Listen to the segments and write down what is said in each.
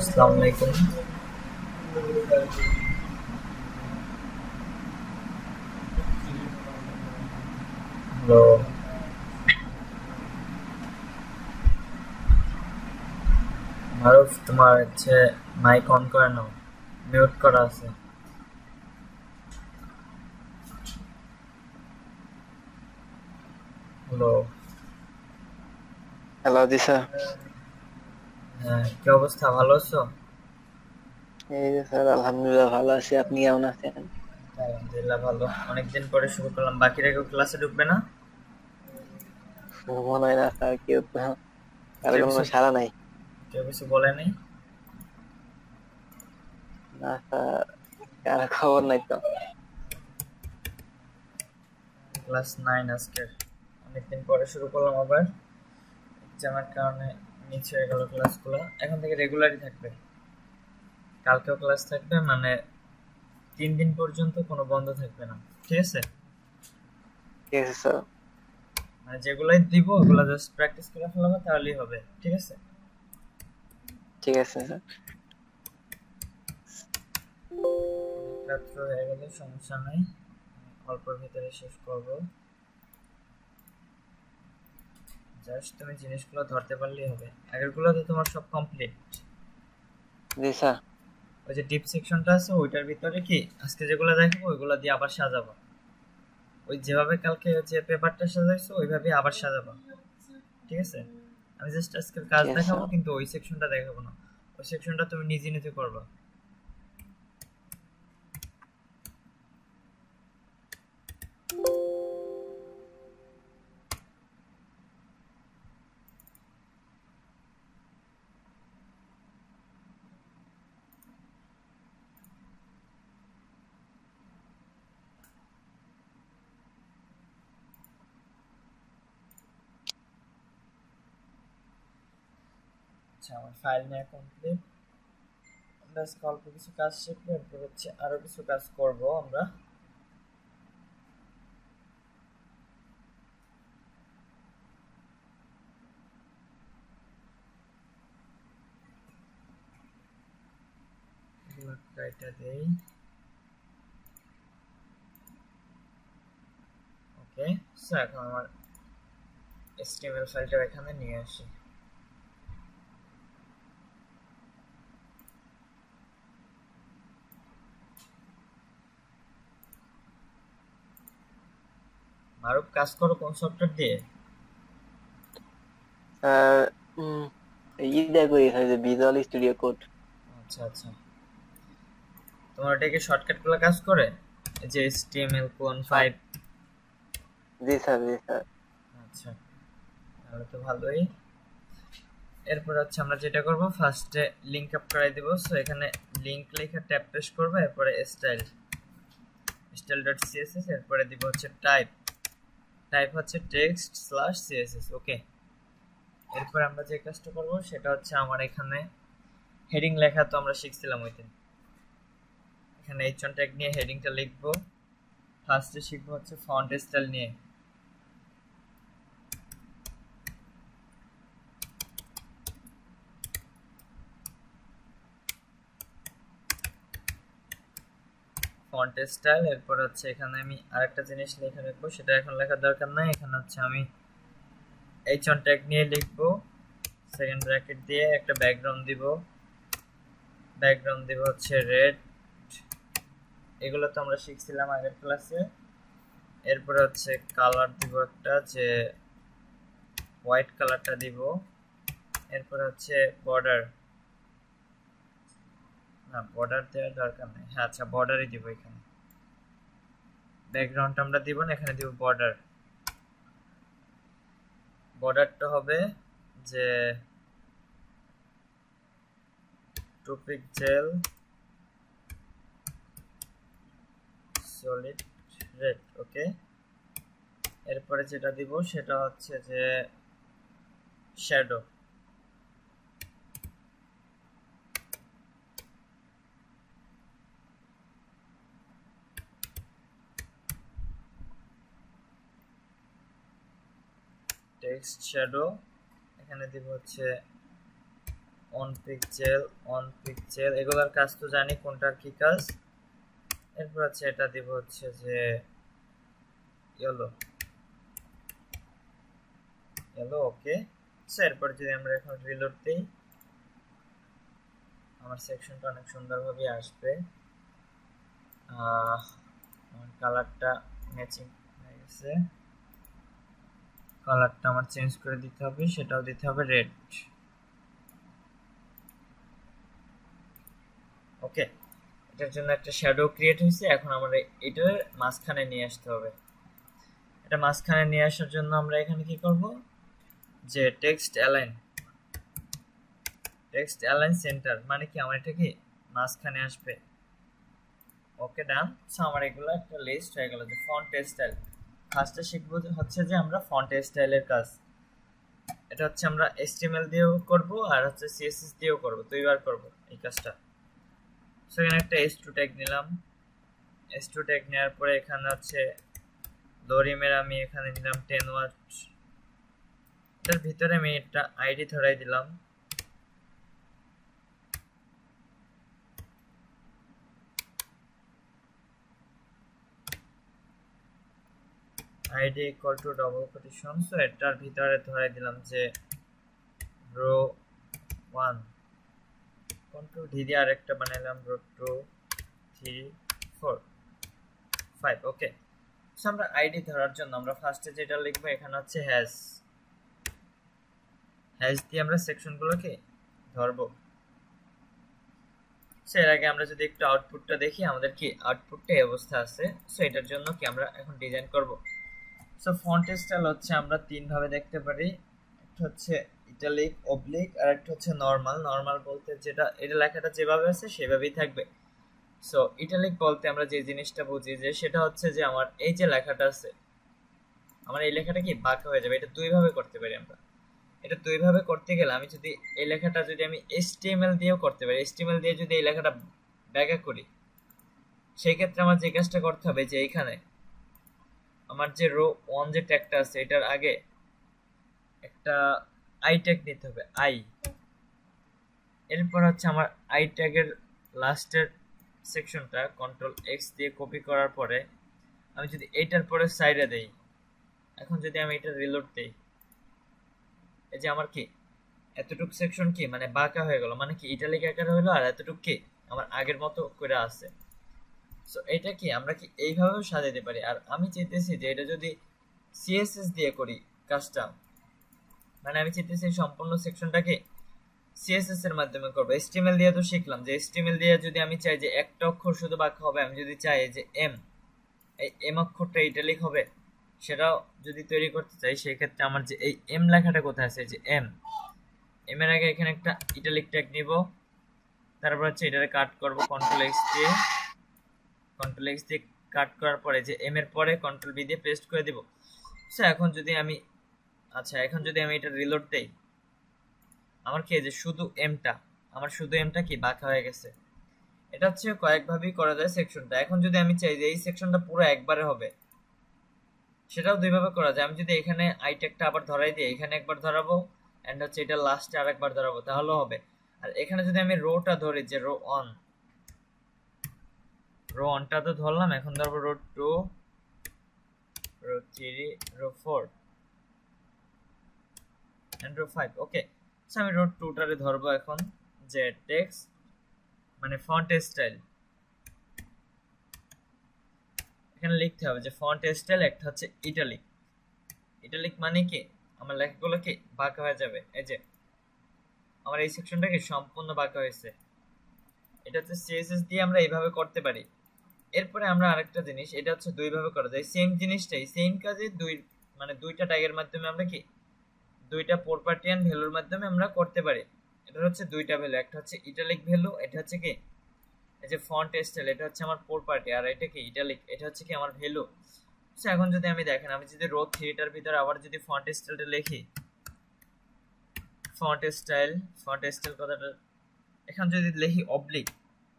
अस्सलाम वालेकुम। हेलो মারুফ, তোমার মাইক অন করে নাও, মিউট করা আছে। হ্যালো। হ্যালো দিশা। হ্যাঁ, কি অবস্থা, ভালো আছো? এই যে স্যার আলহামদুলিল্লাহ ভালো আছি, আপনি কেমন আছেন? আলহামদুলিল্লাহ ভালো। অনেকদিন পরে শুরু করলাম, বাকিরা কেউ ক্লাসে ঢুকবে না? মনে হয় না স্যার কেউ কারো কোনো সাড়া নাই। কেউ কিছু বলে নাই? না স্যার, কারো খবর নাই তো। ক্লাস 9 আজকের, অনেকদিন পরে শুরু করলাম আবার। এক্সামের কারণে মিস হয়ে গেল ক্লাসগুলো। এখন থেকে রেগুলারই থাকবে, কালকেও ক্লাস থাকবে, মানে 3 দিন পর্যন্ত কোনো বন্ধ থাকবে না, ঠিক আছে? ঠিক আছে স্যার। মানে যেগুলাই দিব ওগুলো জাস্ট প্র্যাকটিস করে ফেলাবো, তাহলেই হবে, ঠিক আছে? ঠিক আছে স্যার। রাত্র হয়ে গেলে সমস্যা নাই, অল্পের ভিতরে শেষ করব। জাস্ট তুমি জিনিসগুলো ধরতে পারলেই হবে। আগেরগুলো তো তোমার সব কমপ্লিট। জি স্যার। ওই যে ডিপ সেকশনটা আছে ওইটার ভিতরে কি আজকে যেগুলো দেখাবো ওইগুলো দিয়ে আবার সাজাবো। ওই যেভাবে কালকে যে পেপারটা সাজাইছো ওইভাবে আবার সাজাবো, ঠিক আছে? আমি জাস্ট আজকের কাজ ঠিক আছে দেখাবো, স্যার। কিন্তু ওই সেকশনটা দেখাবো না। ওই সেকশনটা তুমি নিজে নিজে করবা। আচ্ছা, আমার ফাইল নেওয়া কমপ্লিট। আমরা আজকে অল্প কিছু কাজ শিখবো, এরপর আরো কিছু কাজ করব আমরা। এটা দেই, ওকে। সো এখন আমার HTML ফাইলটা এখানে নিয়ে আসি। মারুফ, কাজ করো কোন সফটওয়্যার দিয়ে? স্যার ইদা করি স্যার, যে ভিজুয়াল স্টুডিও কোড। আচ্ছা আচ্ছা, তোমার এটা কি শর্টকাটগুলো কাজ করে, এই যে HTML কোন 5? জি স্যার, জি স্যার। আচ্ছা, তাহলে তো ভালোই। এরপর আমরা যেটা করব, ফার্স্টে লিংক আপ করাই দেব। সো এখানে লিংক লেখা ট্যাব প্রেস করব, এরপরে style.css, এরপরে দিব টাইপ হচ্ছে text/css, ওকে। এরপর আমরা যে কাজটা করব সেটা হচ্ছে আমার এখানে হেডিং লেখা তো আমরা শিখছিলাম ওই দিন। এখানে h1 ট্যাগ নিয়ে হেডিংটা লিখবো। ফার্স্টে শিখবো হচ্ছে ফন্ট স্টাইল নিয়ে। ফন্ট স্টাইল, এরপর হচ্ছে এখানে আমি আরেকটা জিনিস লিখে রাখবো, সেটা এখন লেখার দরকার নাই। এখানে হচ্ছে আমি h1 ট্যাগ নিয়ে লিখবো, সেকেন্ড ব্র্যাকেট দিয়ে একটা ব্যাকগ্রাউন্ড দিব। ব্যাকগ্রাউন্ড দিব হচ্ছে রেড, এগুলো তো আমরা শিখছিলাম আগের ক্লাসে। এরপরে হচ্ছে কালার দিব একটা, যে হোয়াইট কালারটা দিব। এরপরে হচ্ছে বর্ডার, না বর্ডার দেওয়ার দরকার নেই, হ্যাঁ আচ্ছা বর্ডারই দিব। এখানে ব্যাকগ্রাউন্ডটা আমরা দিব না, এখানে দিব বর্ডার। বর্ডারটা হবে যে 2 পিক্সেল সলিড রেড, ওকে। এরপরে যেটা দিব সেটা হচ্ছে যে শ্যাডো। টেক্সট শ্যাডো, এখানে দিব হচ্ছে 1 পিক্সেল 1 পিক্সেল, এগুলোর কাজ তো জানি কোনটার কি কাজ। এরপর হচ্ছে এটা দিব হচ্ছে যে ইয়েলো ইয়েলো, ওকে। এরপর যদি আমরা এখন রিলোড দিই, আমার সেকশনটা অনেক সুন্দরভাবে আসবে। কালারটা ম্যাচিং হয়ে গেছে, কালারটা আমার চেঞ্জ করে দিতে হবে, সেটাও দিতে হবে রেড, ওকে। এটার জন্য একটা শ্যাডো ক্রিয়েট হয়েছে। এখন আমরা এটার মাঝখানে নিয়ে আসতে হবে। এটা মাঝখানে নিয়ে আসার জন্য আমরা এখানে কি করব, যে টেক্সট অ্যালাইন সেন্টার, মানে কি আমার এটা কি মাঝখানে আসবে, ওকে ডান। সো আমার এগুলো একটা লিস্ট হয়ে গেল যে ফন্ট স্টাইল। ফার্স্টে শিখবো হচ্ছে যে আমরা ফন্ট স্টাইলের কাজ। এটা হচ্ছে আমরা HTML দিয়েও করব আর হচ্ছে CSS দিয়েও করব, দুইবার করব এই কাজটা। সো এখানে একটা h2 ট্যাগ নিলাম। h2 ট্যাগ নেওয়ার পরে এখানে হচ্ছে লরিমের আমি এখানে নিলাম 10 ওয়াট। এটার ভিতরে আমি একটা আইডি ধরাই দিলাম। id equal to double quotation, so এটার ভিতরে ধরাই দিলাম যে রো 1, কন্ট্রোল ডি দিয়ে আরেকটা বানাইলাম রো 2 3 4 5, ওকে। সো আমরা আইডি ধরার জন্য আমরা ফার্স্টে যেটা লিখবো এখানে হচ্ছে হ্যাশ দিয়ে আমরা সেকশনগুলোকে ধরবো। সো এর আগে আমরা যদি একটু আউটপুটটা দেখি, আমাদের কি আউটপুটটা এই অবস্থা আছে। সো এটার জন্য কি আমরা এখন ডিজাইন করব। সো ফন্ট স্টাইল হচ্ছে আমরা তিন ভাবে দেখতে পারি, একটা হচ্ছে ইটালিক, অবলিক, আর একটা হচ্ছে নরমাল। নরমাল বলতে যেটা এটা লেখাটা যেভাবে আছে সেভাবেই থাকবে। সো ইটালিক বলতে আমরা যে জিনিসটা বুঝি যে সেটা হচ্ছে যে আমার এই যে লেখাটা আছে, আমার এই লেখাটা কি বাঁকা হয়ে যাবে। এটা দুই ভাবে করতে পারি আমরা। এটা দুই ভাবে করতে গেলে আমি যদি এই লেখাটা যদি আমি HTML দিয়েও করতে পারি, HTML দিয়ে যদি এই লেখাটা ব্যাকা করি, সেই ক্ষেত্রে আমার যে কাজটা করতে হবে যে এইখানে আমার যে রো 1 যে ট্যাগটা আছে এটার আগে একটা আই ট্যাগ নিতে হবে, আই। এরপর হচ্ছে আমার আই ট্যাগের লাস্টের সেকশনটা কন্ট্রোল এক্স দিয়ে কপি করার পরে আমি যদি এইটার পরে সাইডে দেই, এখন যদি আমি এটা রিলোড দেই, এই যে আমার কি এতটুক সেকশন কি মানে বাঁকা হয়ে গেল, মানে কি ইটালিক আকারে হলো, আর এতটুক কি আমার আগের মতো করে আছে। সো এটা কি আমরা কি এইভাবেও সাজাতে পারি। আর আমি চাইতেছি যে এটা যদি CSS দিয়ে করি কাজটা, মানে আমি চাইতেছি সম্পূর্ণ সেকশনটাকে CSS এর মাধ্যমে করবো। HTML দিয়ে তো শিখলাম যে HTML দিয়ে যদি আমি চাই যে একটা অক্ষর শুধু বাঁকা হবে, আমি যদি চাই যে এই এম অক্ষরটা ইটালিক হবে, সেটাও যদি তৈরি করতে চাই, সেই ক্ষেত্রে আমার যে এই এম লেখাটা কোথায় আছে, যে এম এর আগে এখানে একটা ইটালিক ট্যাগ নিব, তারপর হচ্ছে এটারে কাট করব কন্ট্রোল এক্স দিয়ে কাট করার পরে যে এম এর পরে কন্ট্রোল বি দিয়ে পেস্ট করে দিব। সো এখন যদি আমি এটা রিলোড দেই, আমার কি যে শুধু এমটা কি বাঁকা হয়ে গেছে। এটা হচ্ছে কয়েকভাবেই করা যায় সেকশনটা। এখন যদি আমি চাই যে এই সেকশনটা পুরো একবারে হবে, সেটাও দুইভাবে করা যায়। আমি যদি এখানে আই ট্যাগটা আবার ধরাই দিই, এখানে একবার ধরাবো এন্ড হচ্ছে এটা লাস্টে আরেকবার ধরাবো, তাহলেও হবে। আর এখানে যদি আমি রোটা ধরি, যে রো অন, রো অনটা তো ধরলাম, এখন ধরবো row 2, row 3, row 4 and row 5। Okay, so আমি রো 2টারে ধরবো এখন, যে টেক্সট মানে ফন্ট স্টাইল। এখানে লিখতে হবে যে ফন্ট স্টাইল একটা হচ্ছে ইটালিক। ইটালিক মানে কি, আমার লেখাগুলো কি বাঁকা হয়ে যাবে। এই যে আমার এই সেকশনটা কি সম্পূর্ণ বাঁকা হয়েছে। এটা হচ্ছে সিএসএস দিয়ে আমরা এইভাবে করতে পারি। এরপরে আমরা আরেকটা জিনিস, এটা হচ্ছে দুইভাবে করা যায় সেম জিনিসটাই, সেম কাজে মানে দুইটা ট্যাগের মাধ্যমে আমরা কি দুইটা প্রপার্টি এন্ড ভ্যালুর মাধ্যমে আমরা করতে পারি। এটা হচ্ছে দুইটা ভ্যালু, একটা হচ্ছে ইটালিক ভ্যালু, এটা হচ্ছে কি এই যে ফন্ট স্টাইল, এটা হচ্ছে আমার প্রপার্টি, আর এটা কি ইটালিক, এটা হচ্ছে কি আমার ভ্যালু। সো এখন যদি আমি দেখেন, আমি যদি রো 3টার ভিতরে আবার যদি ফন্ট স্টাইলটা লিখি, ফন্ট স্টাইল কথাটা এখন যদি লিখি অবলিক,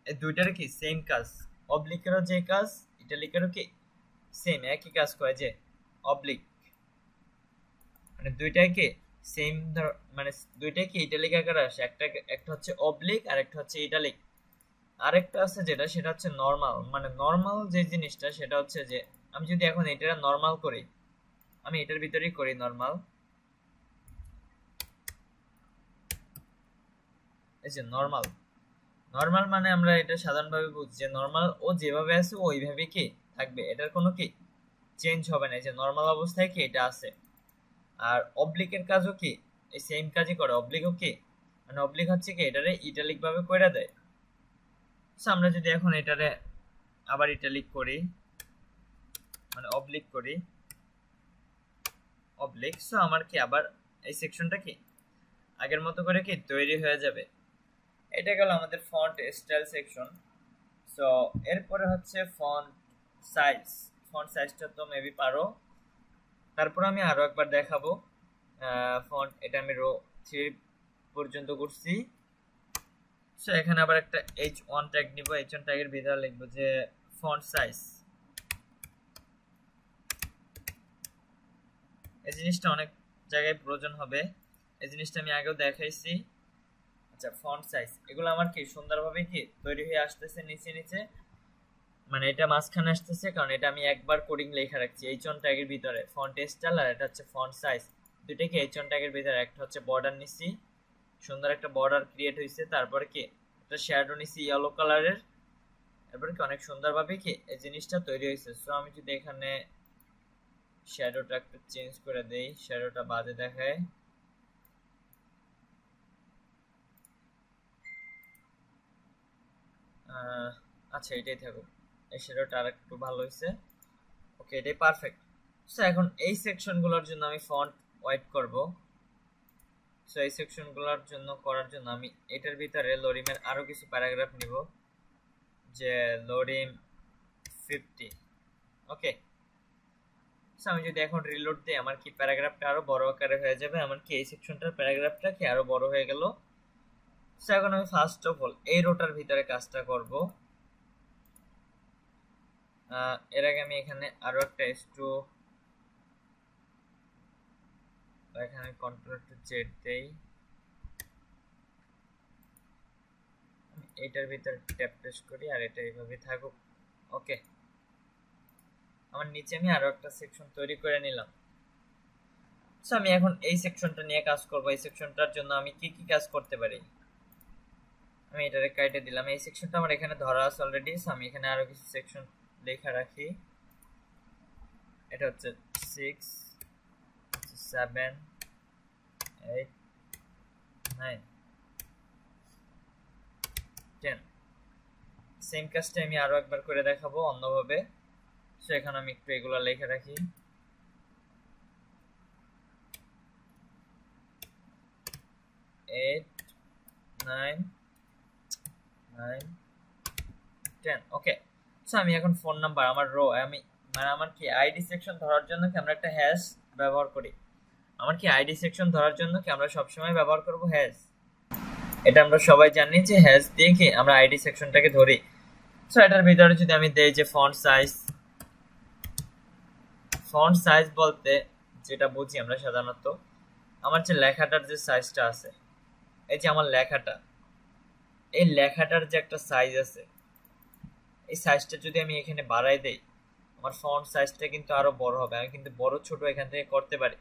এই দুইটার কি সেম কাজ, অবলিকেরও যে কাজ ইটালিকেরও কি সেম একই কাজ করে, যে অবলিক মানে দুইটাই কি সেম, মানে দুইটাই কি ইটালিক আকারে আসে। একটা হচ্ছে অবলিক আর একটা হচ্ছে ইটালিক। আরেকটা আছে যেটা, সেটা হচ্ছে নরমাল। মানে নরমাল যে জিনিসটা সেটা হচ্ছে যে আমি যদি এখন এটা নরমাল করি, আমি এটার ভিতরেই করি নরমাল, এই যে নরমাল। নরমাল মানে আমরা এটা সাধারণভাবে বুঝি যে নরমাল ও যেভাবে আছে ওইভাবে কি থাকবে, এটার কোনো কি চেঞ্জ হবে না, যে নরমাল অবস্থায় কি এটা আছে। আর অবলিকের কাজও কি এই সেম কাজই করে, অবলিকও কি মানে অবলিক হচ্ছে কি এটারে ইটালিক ভাবে কইরা দেয়। সো আমরা যদি এখন এটারে আবার ইটালিক করি, মানে অবলিক করি, অবলিক, সো আমার কি আবার এই সেকশনটা কি আগের মতো করে কি তৈরি হয়ে যাবে। এটা গেল আমাদের ফন্ট স্টাইল সেকশন। সো এরপরে হচ্ছে ফন্ট সাইজ। ফন্ট সাইজটা তো মেবি পারো, তারপর আমি আরো একবার দেখাবো। ফন্ট এটা আমি রো 3 পর্যন্ত করছি। সো এখানে আবার একটা h1 ট্যাগ নিব, h1 ট্যাগের ভিতরে লিখবো যে ফন্ট সাইজ। এই জিনিসটা অনেক জায়গায় প্রয়োজন হবে, এই জিনিসটা আমি আগেও দেখাইছি। আচ্ছা, ফন্ট সাইজ এগুলো আমার কি সুন্দরভাবে কি তৈরি হয়ে আসতেছে নিচে নিচে, মানে এটা মাঝখানে আসতেছে কারণ এটা আমি একবার কোডিং লেখা রাখছি h1 ট্যাগের ভিতরে, ফন্ট স্টাইল আর এটা হচ্ছে ফন্ট সাইজ, দুইটা কি h1 ট্যাগের ভিতরে। একটা হচ্ছে বর্ডার নিছি, সুন্দর একটা বর্ডার ক্রিয়েট হয়েছে, তারপরে কি একটা শ্যাডো নিছি ইয়েলো কালারের, তারপরে কি অনেক সুন্দরভাবে কি এই জিনিসটা তৈরি হয়েছে। সো আমি যদি এখানে শ্যাডোটা একটু চেঞ্জ করে দেই, শ্যাডোটা বাজে দেখায়, আচ্ছা এটাই থাকুক, এই শ্যাডোটা আর একটু ভালো হয়েছে। ওকে, এটাই পারফেক্ট। সো এখন এই সেকশনগুলোর জন্য আমি ফন্ট ওয়াইড করব। সো এই সেকশনগুলোর জন্য করার জন্য আমি এটার ভিতরে লরিমের আরো কিছু প্যারাগ্রাফ নিব, যে লরিম 50। ওকে, সো আমি যদি এখন রিলোড দিই, আমার কি প্যারাগ্রাফটা আরো বড় আকারে হয়ে যাবে, আমার কি এই সেকশনটার প্যারাগ্রাফটা কি আরো বড় হয়ে গেল। সো এখন আমি ফার্স্ট অফ অল এই রোটার ভিতরে কাজটা করব। এর আগে আমি এখানে আরো একটা S2, এখানে কন্ট্রোল টু জেড দেই, এটার ভিতরে ট্যাপ প্রেস করি আর এটা এইভাবে থাকুক। ওকে, আমার নিচে আমি আরো একটা সেকশন তৈরি করে নিলাম। সো আমি এখন এই সেকশনটা নিয়ে কাজ করব। এই সেকশনটার জন্য আমি কি কি কাজ করতে পারি, আমি এটারে কাটে দিলাম। এই সেকশনটা আমার এখানে ধরা আছে অলরেডি, সো আমি এখানে আরো কিছু সেকশন লেখা রাখি। এটা হচ্ছে 6, 7, 8, 9, 10। সেম কাজটা আমি আরো একবার করে দেখাবো অন্যভাবে। সো এখানে আমি একটু এগুলো লেখা রাখি। 8, 9, 9, 10। ওকে, সো আমি এখন ফোন নাম্বার, আমার রো, আমি মানে আমার কি আইডি সেকশন ধরার জন্য কি আমরা একটা হ্যাশ ব্যবহার করি, আমার কি আইডি সেকশন ধরার জন্য কি আমরা সবসময় ব্যবহার করব হ্যাশ। এটা আমরা সবাই জানি যে হ্যাশ দিয়ে কি আমরা আইডি সেকশনটাকে ধরি। সো এটার ভিতরে যদি আমি দেই যে ফন্ট সাইজ বলতে যেটা বুঝি আমরা সাধারণত আমার যে লেখাটার যে সাইজটা আছে, এই যে আমার লেখাটা, এই লেখাটার যে একটা সাইজ আছে, এই সাইজটা যদি আমি এখানে বাড়াই দেই আমার ফন্ট সাইজটা কিন্তু আরো বড় হবে। আমি কিন্তু বড় ছোট এখান থেকে করতে পারি।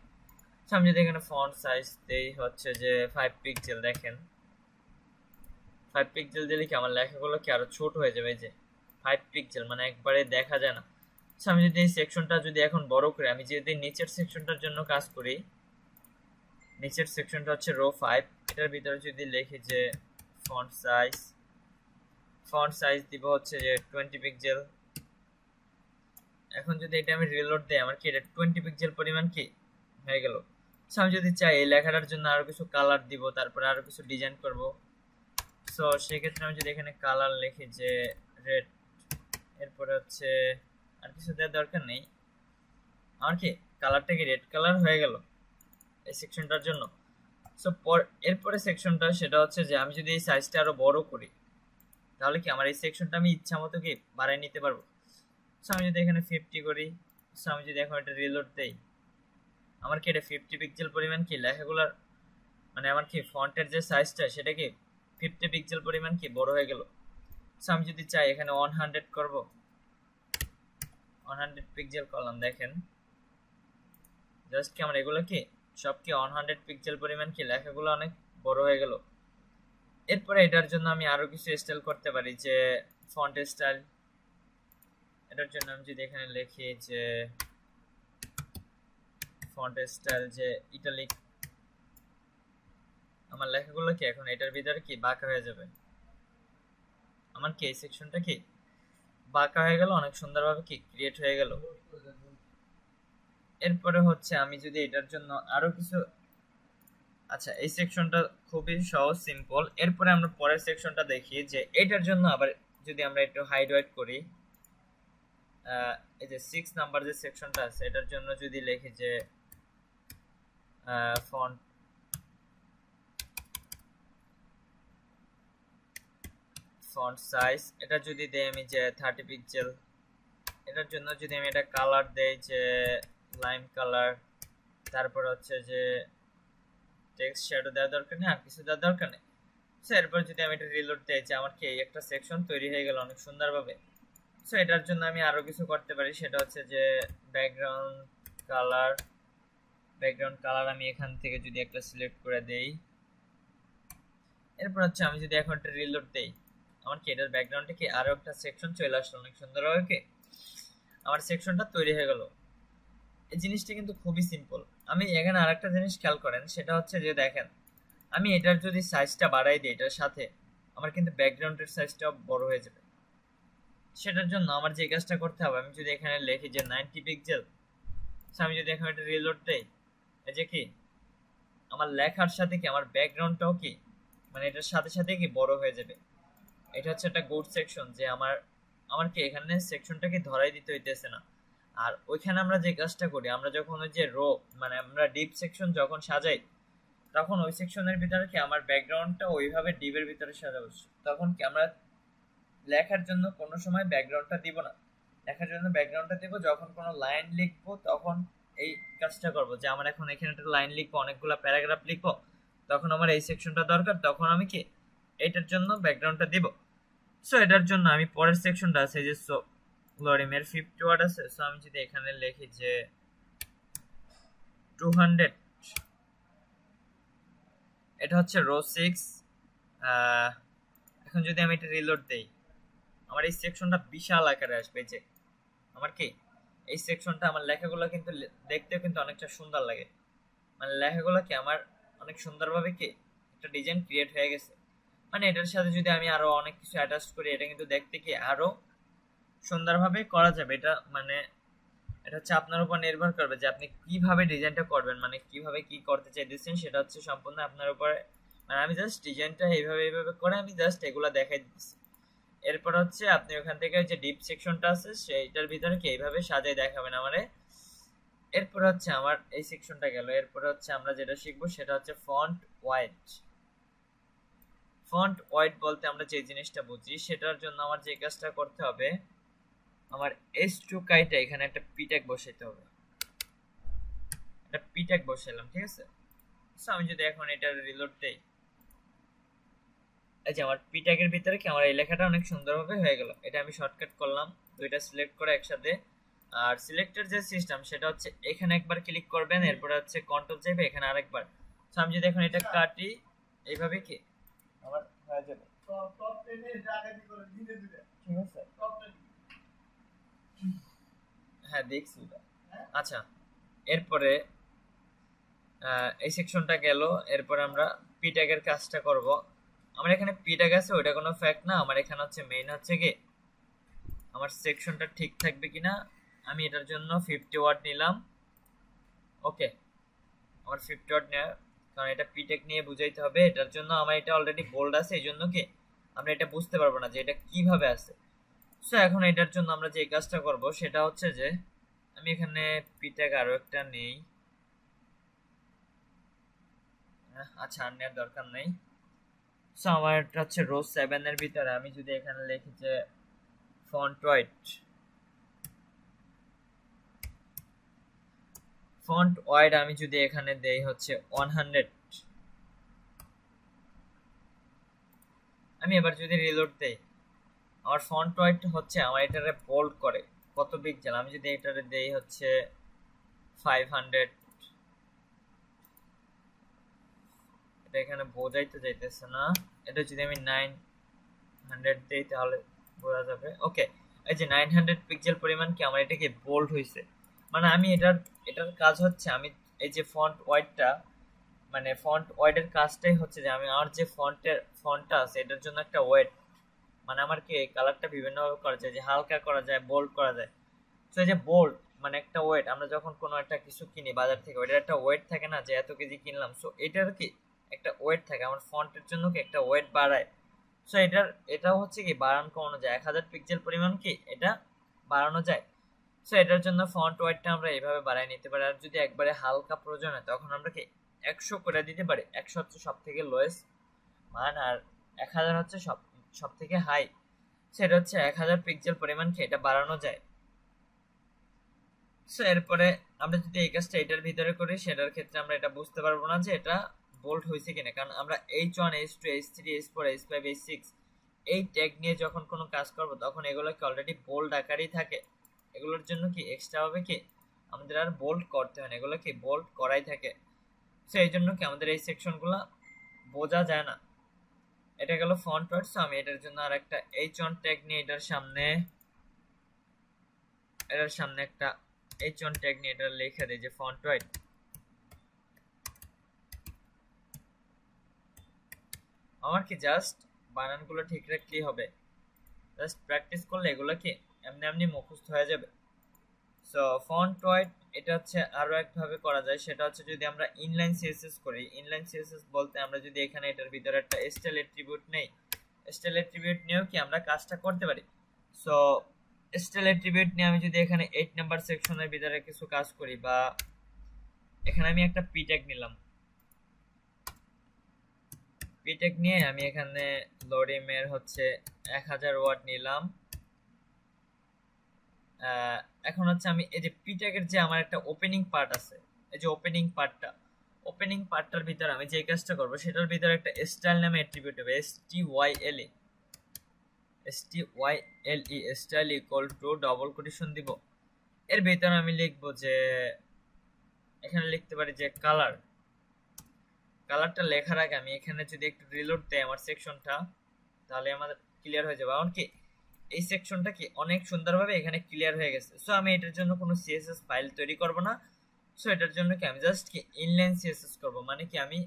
আমি যদি এখানে ফন্ট সাইজ দেই হচ্ছে যে 5 পিক্সেল, দেখেন 5 পিক্সেল দিলে কি আমার লেখাগুলো কি আরো ছোট হয়ে যাবে। এই যে 5 পিক্সেল মানে একবারে দেখা যায় না। আমি যদি এই সেকশনটা যদি এখন বড় করে আমি যদি নিচের সেকশনটার জন্য কাজ করি, নিচের সেকশনটা হচ্ছে রো 5, এটার ভিতরে যদি লিখি যে ফন্ট সাইজ দিব হচ্ছে যে 20 পিক্সেল। এখন যদি এটা আমি রিলোড দেই আমার কি এটা 20 পিক্সেল পরিমাণ কি হয়ে গেল। আমি যদি চাই এই লেখাটার জন্য আরো কিছু কালার দিব, তারপরে আরো কিছু ডিজাইন করব। সো সেক্ষেত্রে আমি যদি এখানে কালার লিখি যে রেড, এরপরে হচ্ছে আর কিছু দেওয়ার দরকার নেই, আমার কি কালারটা কি রেড কালার হয়ে গেল এই সেকশনটার জন্য। সো এরপরে সেকশনটা সেটা হচ্ছে যে আমি যদি এই সাইজটা আরো বড় করি তাহলে কি আমার এই সেকশনটা আমি ইচ্ছা মতো কি বাড়াই নিতে পারবো। সো আমি যদি এখানে 50 করি, সো আমি যদি এখন এটা রিলোড দেই আমার কি এটা 50 পিক্সেল পরিমাণ কি লেখাগুলোর মানে আমার কি ফন্টের যে সাইজটা সেটা কি 50 পিক্সেল পরিমাণ কি বড় হয়ে গেল। সো আমি যদি চাই এখানে 100 করব, 100 পিক্সেল করলাম, দেখেন জাস্ট কি আমার এগুলো কি সব কি 100 পিক্সেল পরিমাণ কি লেখাগুলো অনেক বড় হয়ে গেল। এরপরে এটার জন্য আমি আরো কিছু স্টাইল করতে পারি যে ফন্ট স্টাইল। এটার জন্য আমি যদি এখানে লিখি যে ফন্ট স্টাইল যে ইটালিক, আমার লেখাগুলো কি এখন এটার ভিতরে কি বাঁকা হয়ে যাবে। আমার কি এই সেকশনটা কি বাঁকা হয়ে গেল, অনেক সুন্দরভাবে কি ক্রিয়েট হয়ে গেল। এরপরে হচ্ছে আমি যদি এটার জন্য আরো কিছু, আচ্ছা এই সেকশনটা খুবই সহজ সিম্পল। এরপরে আমরা পরের সেকশনটা দেখি যে এটার জন্য আবার যদি আমরা একটু হাইড ওয়েট করি, এই যে 6 নাম্বার যে সেকশনটা আছে এটার জন্য যদি লিখি যে ফন্ট সাইজ, এটা যদি দেই আমি যে 30 পিক্সেল। এটার জন্য যদি আমি এটা কালার দেই যে লাইম কালার, তারপর হচ্ছে যে টেক্সট শ্যাডো দেওয়ার দরকার নেই, আর কিছু দেওয়ার দরকার নেই। সো এরপর যদি আমি এটা রিলোড দেই যে আমার কি একটা সেকশন তৈরি হয়ে গেল অনেক সুন্দরভাবে। সো এটার জন্য আমি আরো কিছু করতে পারি, সেটা হচ্ছে যে ব্যাকগ্রাউন্ড কালার আমি এখান থেকে যদি একটা সিলেক্ট করে দেই, এরপর হচ্ছে আমি যদি এখন একটা রিলোড দেই আমার কি এটার ব্যাকগ্রাউন্ডে কি আরো একটা সেকশন চলে আসলো অনেক সুন্দরভাবে কি আমার সেকশনটা তৈরি হয়ে গেল। এই জিনিসটা কিন্তু খুবই সিম্পল। আমি এখানে আরেকটা জিনিস খেয়াল করেন, সেটা হচ্ছে যে দেখেন আমি এটার যদি সাইজটা বাড়াই দিই এটার সাথে আমার কিন্তু ব্যাকগ্রাউন্ডের সাইজটা বড় হয়ে যাবে। সেটার জন্য আমার যে কাজটা করতে হবে, আমি যদি এখানে লিখি যে 90 পিক্সেল, আমি যদি এখন এটা রিলোড দেই এই যে কি আমার লেখার সাথে কি আমার ব্যাকগ্রাউন্ডটাও কি মানে এটার সাথে সাথে কি বড় হয়ে যাবে। এটা হচ্ছে একটা গুড সেকশন যে আমার কি এখানে সেকশনটাকে ধরাই দিতে হইতেছে না। আর ওইখানে আমরা যে কাজটা করি, আমরা যখন ওই যে রো মানে আমরা ডিপ সেকশন যখন সাজাই তখন ওই সেকশনের ভিতরে কি আমার ব্যাকগ্রাউন্ডটা ওইভাবে ডিপের ভিতরে সাজাবো। তখন কি আমরা লেখার জন্য কোনো সময় ব্যাকগ্রাউন্ডটা দিব না, লেখার জন্য ব্যাকগ্রাউন্ডটা দেব যখন কোনো লাইন লিখবো তখন এই কাজটা করব যে আমার এখন এখানে একটা লাইন লিখবো, অনেকগুলো প্যারাগ্রাফ লিখবো, তখন আমার এই সেকশনটা দরকার, তখন আমি কি এটার জন্য ব্যাকগ্রাউন্ডটা দিব। সো এটার জন্য আমি পরের সেকশনটা আছে যে লরিমের 50 ওয়ার্ড আছে। সো আমি যদি এখানে লিখি যে 200, এটা হচ্ছে রো 6। এখন যদি আমি এটা রিলোড দেই আমার এই সেকশনটা বিশাল আকারে আসবে। যে আমার কি এই সেকশনটা আমার লেখাগুলো কিন্তু দেখতেও কিন্তু অনেকটা সুন্দর লাগে, মানে লেখাগুলো কি আমার অনেক সুন্দরভাবে কি একটা ডিজাইন ক্রিয়েট হয়ে গেছে। মানে এটার সাথে যদি আমি আরো অনেক কিছু অ্যাটাচ করি এটা কিন্তু দেখতে কি আরো সুন্দরভাবে করা যাবে। এটা মানে এটা হচ্ছে আপনার উপর নির্ভর করবে যে আপনি কিভাবে ডিজাইনটা করবেন, মানে কিভাবে কি করতে চাইতেছেন সেটা হচ্ছে সম্পূর্ণ আপনার উপরে। মানে আমি জাস্ট ডিজাইনটা এইভাবে করে আমি জাস্ট এগুলা দেখাই দিচ্ছি। এরপর হচ্ছে আপনি ওখান থেকে যে ডিপ সেকশনটা আছে সেইটার ভিতরে কি এইভাবে সাজাই দেখাবেন আমারে। এরপর হচ্ছে আমার এই সেকশনটা গেল। এরপর হচ্ছে আমরা যেটা শিখবো সেটা হচ্ছে ফন্ট ওয়াইড। ফন্ট ওয়াইড বলতে আমরা যে জিনিসটা বুঝি সেটার জন্য আমার যে কাজটা করতে হবে, আমার S2 কাইটা এখানে একটা পি ট্যাগ বসাইতে হবে। একটা পি ট্যাগ বসাইলাম, ঠিক আছে। সো আমি যদি এখন এটা রিলোড দেই, এই যে আমার পি ট্যাগের ভিতরে কি আমার এই লেখাটা অনেক সুন্দরভাবে হয়ে গেল। এটা আমি শর্টকাট করলাম, দুইটা সিলেক্ট করে একসাথে। আর সিলেক্টের যে সিস্টেম সেটা হচ্ছে এখানে একবার ক্লিক করবেন, এরপরে হচ্ছে কন্ট্রোল চেপে এখানে আরেকবার। সো আমি যদি এখন এটা কাটি এইভাবে কি আমার হয়ে যাবে, ঠিক আছে। হ্যাঁ দেখছি এটা। আচ্ছা, এরপরে এই সেকশনটা গেল। এরপরে আমরা পি ট্যাগের কাজটা করব। আমার এখানে পি ট্যাগ আছে, ওইটা কোনো ফ্যাক্ট না। আমার এখানে হচ্ছে মেইন হচ্ছে কি আমার সেকশনটা ঠিক থাকবে কিনা। আমি এটার জন্য 50 ওয়াট নিলাম। ওকে, আমার 50 ওয়াট নেওয়ার কারণ এটা পি ট্যাগ নিয়ে বুঝাইতে হবে। এটার জন্য আমার এটা অলরেডি বোল্ড আছে, এই জন্য কি আমরা এটা বুঝতে পারবো না যে এটা কিভাবে আছে। সো এখন এটার জন্য আমরা যে কাজটা করব সেটা হচ্ছে যে আমি এখানে পি ট্যাগ আরো একটা নেই। আচ্ছা, আর নেওয়ার দরকার নেই। সো আমার এটা হচ্ছে রো 7 এর ভিতরে আমি যদি এখানে লিখি যে ফন্ট ওয়াইড আমি যদি এখানে দেই হচ্ছে 100। আমি এবার যদি রিলোড দেই, আমার ফন্ট ওয়াইড হচ্ছে আমার এটারে বোল্ড করে কত পিক্সেল। আমি যদি এটারে দেই হচ্ছে 500, এটা এখানে বোঝাইতে যাইতেছে না। এটা যদি আমি 900 দেই তাহলে বোঝা যাবে। ওকে, এই যে 900 পিক্সেল পরিমাণ কি আমার এটাকে বোল্ড হইছে। মানে আমি এটার কাজ হচ্ছে আমি এই যে ফন্ট ওয়াইডের কাজটাই হচ্ছে যে আমি আমার যে ফন্টটা আছে এটার জন্য একটা ওয়েট, মানে আমার কি কালারটা বিভিন্নভাবে করা যায়, যে হালকা করা যায়, বোল্ড করা যায়। তো এই যে বোল্ড মানে একটা ওয়েট, আমরা যখন কোনো একটা কিছু কিনি বাজার থেকে, ওইটার একটা ওয়েট থাকে না যে এত কেজি কিনলাম। সো এটার কি একটা ওয়েট থাকে, আমার ফন্টের জন্য কি একটা ওয়েট বাড়ায়। সো এটাও হচ্ছে কি বাড়ানো কমানো যায়, 1000 পিক্সেল পরিমাণ কি এটা বাড়ানো যায়। সো এটার জন্য ফন্ট ওয়েটটা আমরা এইভাবে বাড়াই নিতে পারি। আর যদি একবারে হালকা প্রয়োজন হয় তখন আমরা কি 100 করে দিতে পারি। 100 হচ্ছে সব থেকে লোয়েস্ট মান, আর 1000 হচ্ছে সব থেকে হাই। সেটা হচ্ছে 1000 পিক্সেল পরিমাণ কি এটা বাড়ানো যায়। সো এরপরে আমরা যদি এই কাজটা এটার ভিতরে করি সেটার ক্ষেত্রে আমরা এটা বুঝতে পারবো না যে এটা বোল্ড হয়েছে কিনা, কারণ আমরা H1 H2 H3 H4 H5 H6 এই ট্যাগ নিয়ে যখন কোনো কাজ করব তখন এগুলো কি অলরেডি বোল্ড আকারেই থাকে। এগুলোর জন্য কি এক্সট্রা ভাবে কি আমাদের আর বোল্ড করতে হয় না, এগুলো কি বোল্ড করাই থাকে। সো এই জন্য কি আমাদের এই সেকশনগুলো বোঝা যায় না। এটা গেল ফন্ট ওয়ার্ড। সো আমি এটার জন্য আর একটা H1 ট্যাগ নিয়ে এটার সামনে একটা H1 ট্যাগ নিয়ে এটা লিখে দেই যে ফন্ট ওয়াইড। আমার কি জাস্ট বানানগুলো ঠিক রাখলেই হবে, জাস্ট প্র্যাকটিস করলে এগুলো কি এমনি এমনি মুখস্থ হয়ে যাবে। সো ফন্ট ওয়াইড এটা হচ্ছে আরো একভাবে করা যায়, সেটা হচ্ছে যদি আমরা ইনলাইন সিএসএস করি। ইনলাইন সিএসএস বলতে আমরা যদি এখানে এটার ভিতরে একটা স্টাইল অ্যাট্রিবিউট নেই, স্টাইল অ্যাট্রিবিউট নিয়েও কি আমরা কাজটা করতে পারি। সো স্টাইল অ্যাট্রিবিউট নিয়ে আমি যদি এখানে 8 নাম্বার সেকশনের ভিতরে কিছু কাজ করি, বা এখানে আমি একটা পি ট্যাগ নিলাম, পি ট্যাগ নিয়ে আমি এখানে লোডিমের হচ্ছে 1000 ওয়াট নিলাম। এখন হচ্ছে আমি এই যে পি ট্যাগের যে আমার একটা ওপেনিং পার্ট আছে, এই যে ওপেনিং পার্টটার ভিতরে আমি যে কাজটা করব সেটার ভিতরে একটা স্টাইল নামে অ্যাট্রিবিউট হবে, STYLE style equal to double quotation দিব। এর ভিতরে আমি লিখবো যে এখানে লিখতে পারি যে কালারটা লেখার আগে আমি এখানে যদি একটু রিলোড দেই আমার সেকশনটা, তাহলে আমাদের ক্লিয়ার হয়ে যাবে। এমনকি এই সেকশনটা কি অনেক সুন্দরভাবে এখানে ক্লিয়ার হয়ে গেছে। সো আমি এটার জন্য কোনো সিএসএস ফাইল তৈরি করব না। সো এটার জন্য কি আমি জাস্ট কি ইনলাইন সিএসএস করব, মানে কি আমি